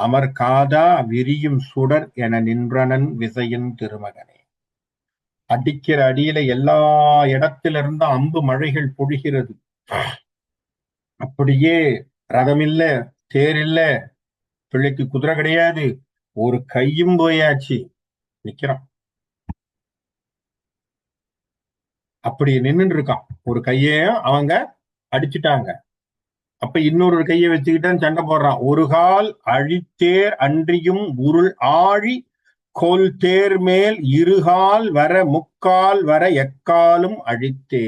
அமர் காதா விரியும் சுடர் என நின்றனன் விசையின் திருமகனே. அடிக்கிற அடியில எல்லா இடத்திலிருந்து அம்பு மழைகள் பொழிகிறது. அப்படியே ரதம் இல்ல, தேர் இல்ல, பிள்ளைக்கு குதிரை கிடையாது, ஒரு கையும் போயாச்சு, நிக்கிறான். அப்படி நின்றுட்டு இருக்கான். ஒரு கையையும் அவங்க அடிச்சுட்டாங்க. அப்ப இன்னொரு கையை வச்சுக்கிட்டு சண்டை போடுறான். ஒரு கால் அழித்தேர் அன்றியும் உருள் ஆழி கோல் தேர் மேல் இருகால் வர முக்கால் வர எக்காலும் அழித்தே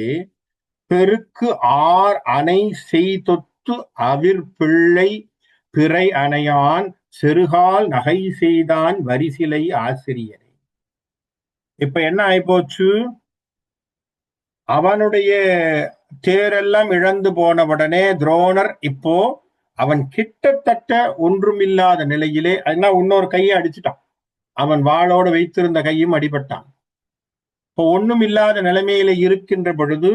பெருக்கு ஆர் அணை செய்தொத்து அவிர் பிள்ளை பிறை அணையான் செருகால் நகை செய்தான் வரிசிலை ஆசிரியரே. இப்ப என்ன ஆயிப்போச்சு? அவனுடைய தேரெல்லாம் இழந்து போனவுடனே துரோணர் இப்போ அவன் கிட்டத்தட்ட ஒன்றுமில்லாத நிலையிலே இன்னொரு கையை அடிச்சுட்டான். அவன் வாளோடு வைத்திருந்த கையும் அடிபட்டான். இப்போ ஒண்ணும் இல்லாத நிலைமையில இருக்கின்ற பொழுது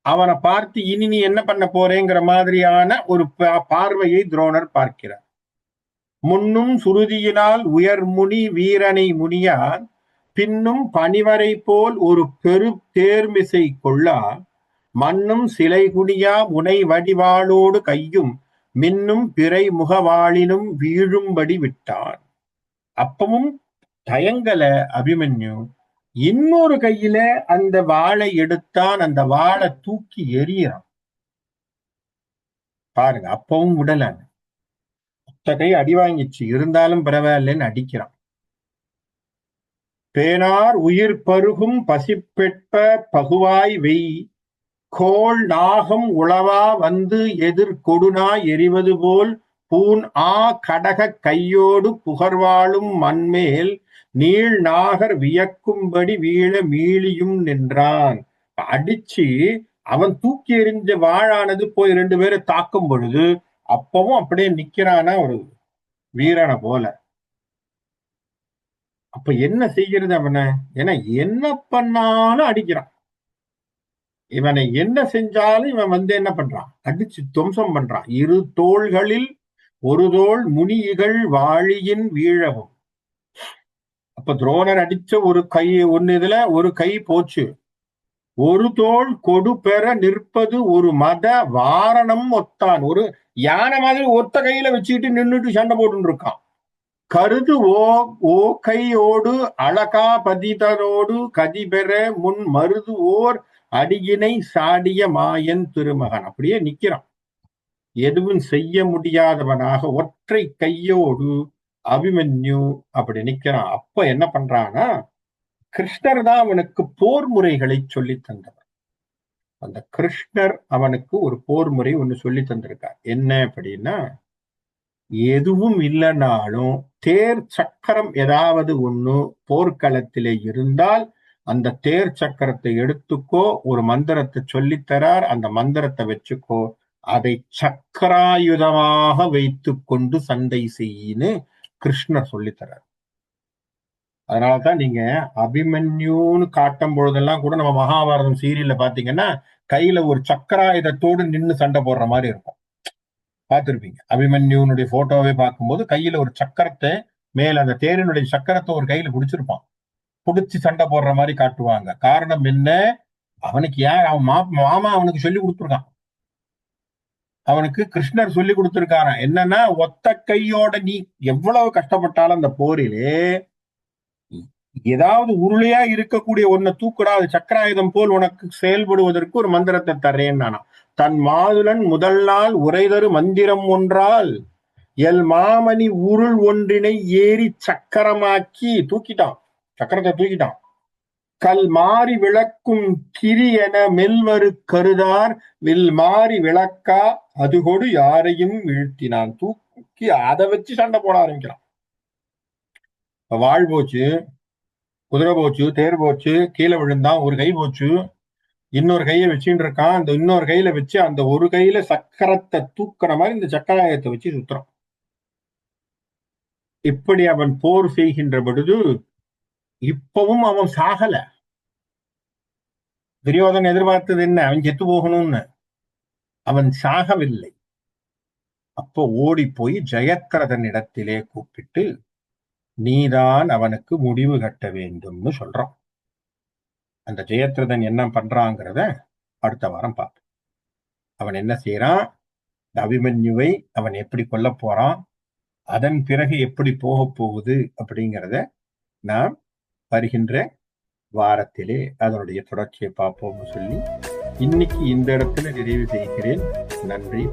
அவனை பார்த்து இனி நீ என்ன பண்ண போறேங்கிற மாதிரியான ஒரு பார்வையை துரோணர் பார்க்கிறார். முன்னும் சுருதியினால் உயர்முனி வீரனை முனியார் பின்னும் பனிவரை போல் ஒரு பெரு தேர்மிசை கொள்ளா மண்ணும் சிலை குனியா முனை வடிவாளோடு கையும் மின்னும் பிறை முகவாளினும் வீழும்படி விட்டான். அப்பவும் தயங்கல அபிமன்யு. இன்னொரு கையில அந்த வாளை எடுத்தான். அந்த வாளை தூக்கி எறியறான். பாருங்க, அப்பவும் விடலான். கை அடி வாங்கிச்சு, இருந்தாலும் பரவாயில்லன்னு அடிக்கிறான். பேனார் உயிர் பருகும் பசிப்பெட்ப பகுவாய் வெய் கோள் நாகம் உளவா வந்து எதிர் கொடுனா எரிவது போல் பூன் ஆ கடக கையோடு புகர்வாளும் மண்மேல் நீள் நாகர் வியக்கும்படி வீழ மீளியும் நின்றான். அடிச்சு அவன் தூக்கி எறிஞ்ச வாழானது போய் 2 பேரை தாக்கும் பொழுது அப்பவும் அப்படியே நிக்கிறானா ஒரு வீரனை போல. அப்ப என்ன செய்கிறது அவனை? ஏன்னா என்ன பண்ணாலும் அடிக்கிறான். இவனை என்ன செஞ்சாலும் இவன் என்ன பண்றான்? அடிச்சு துவம்சம் பண்றான். இரு தோள்களில் ஒரு தோள் முனிகள் வாழியின் வீழவும். அப்ப துரோணர் அடிச்ச ஒரு கை இதுல ஒரு கை போச்சு. ஒரு தோள் கொடு பெற நிற்பது ஒரு மத வாரணம் ஒத்தான். ஒரு யானை மாதிரி ஒத்த கையில வச்சுக்கிட்டு நின்றுட்டு சண்டை போட்டு இருக்கான். கருது ஓ கையோடு அழகா பதிதரோடு கதிபெற முன் மருது ஓர் அடியினை சாடிய மாயன் திருமகன். அப்படியே நிக்கிறான், எதுவும் செய்ய முடியாதவனாக ஒற்றை கையோடு அபிமன்யு அப்படி நிக்கிறான். அப்ப என்ன பண்றான்னா, கிருஷ்ணர் தான் அவனுக்கு போர் முறைகளை சொல்லி தந்தவர். அந்த கிருஷ்ணர் அவனுக்கு ஒரு போர் முறை ஒண்ணு சொல்லி தந்திருக்கார். என்ன அப்படின்னா, எதுவும் இல்லைனாலும் தேர் சக்கரம் ஏதாவது ஒண்ணு போர்க்களத்திலே இருந்தால் அந்த தேர் சக்கரத்தை எடுத்துக்கோ, ஒரு மந்திரத்தை சொல்லித்தரார், அந்த மந்திரத்தை வச்சுக்கோ, அதை சக்கராயுதமாக வைத்து கொண்டு சண்டை செய்யின்னு கிருஷ்ணர் சொல்லித்தரார். அதனாலதான் நீங்க அபிமன்யுன்னு காட்டும் பொழுதெல்லாம் கூட நம்ம மகாபாரதம் சீரியல்ல பாத்தீங்கன்னா கையில ஒரு சக்கராயுதத்தோடு நின்று சண்டை போடுற மாதிரி இருக்கும். பார்த்திருப்பீங்க. அபிமன்யுனுடைய போட்டோவை பார்க்கும்போது கையில ஒரு சக்கரத்தை, மேல அந்த தேரினுடைய சக்கரத்தை ஒரு கையில பிடிச்சிருப்பான். பிடிச்சி சண்டை போடுற மாதிரி காட்டுவாங்க. காரணம் என்ன? அவனுக்கு யார்? அவன் மாமா அவனுக்கு சொல்லி கொடுத்துருக்கான். அவனுக்கு கிருஷ்ணர் சொல்லி கொடுத்திருக்காராம். என்னன்னா, ஒத்த கையோட நீ எவ்வளவு கஷ்டப்பட்டாலும் அந்த போரிலே ஏதாவது உருளையா இருக்கக்கூடிய ஒன்ன தூக்குடா, அது சக்கராயுதம் போல் உனக்கு செயல்படுவதற்கு ஒரு மந்திரத்தை தர்றேன் நானா. தன் மாதுளன் முதல் நாள் உரைதரு மந்திரம் ஒன்றால் எல் மாமணி உருள் ஒன்றினை ஏறி சக்கரமாக்கி தூக்கிட்டான். சக்கரத்தை தூக்கிட்டான். கல் மாறி விளக்கும் கிரி என மெல்வரு கருதார் வில் மாறி விளக்கா அதுகொடு யாரையும் வீழ்த்தினான். தூக்கி அதை வச்சு சண்டை போட ஆரம்பிக்கிறான். வாழ் போச்சு, குதிரை போச்சு, தேர் போச்சு, கீழே விழுந்தான், ஒரு கை போச்சு, இன்னொரு கையை வச்சுட்டு இருக்கான். அந்த இன்னொரு கையில வச்சு அந்த ஒரு கையில சக்கரத்தை தூக்குற மாதிரி இந்த சக்கராயத்தை வச்சு சுத்துறான். இப்படி அவன் போர் செய்கின்ற பொழுது இப்பவும் அவன் சாகல. துரியோதன் எதிர்பார்த்தது என்ன? அவன் செத்து போகணும்னு. அவன் சாகவில்லை. அப்போ ஓடி போய் ஜெயத்ரதன் இடத்திலே கூப்பிட்டு நீதான் அவனுக்கு முடிவு கட்ட வேண்டும்னு சொல்றான். அந்த ஜெயத்ரதன் என்ன பண்றாங்கிறத அடுத்த வாரம் பார்ப்போம். அவன் என்ன செய்யறான், அபிமன்யுவை அவன் எப்படி கொல்ல போறான், அதன் பிறகு எப்படி போக போகுது அப்படிங்கிறத நாம் வருகின்ற வாரத்திலே அதனுடைய தொடர்ச்சியை பார்ப்போம்னு சொல்லி இன்னைக்கு இந்த இடத்துல நிறைவு செய்கிறேன். நன்றி.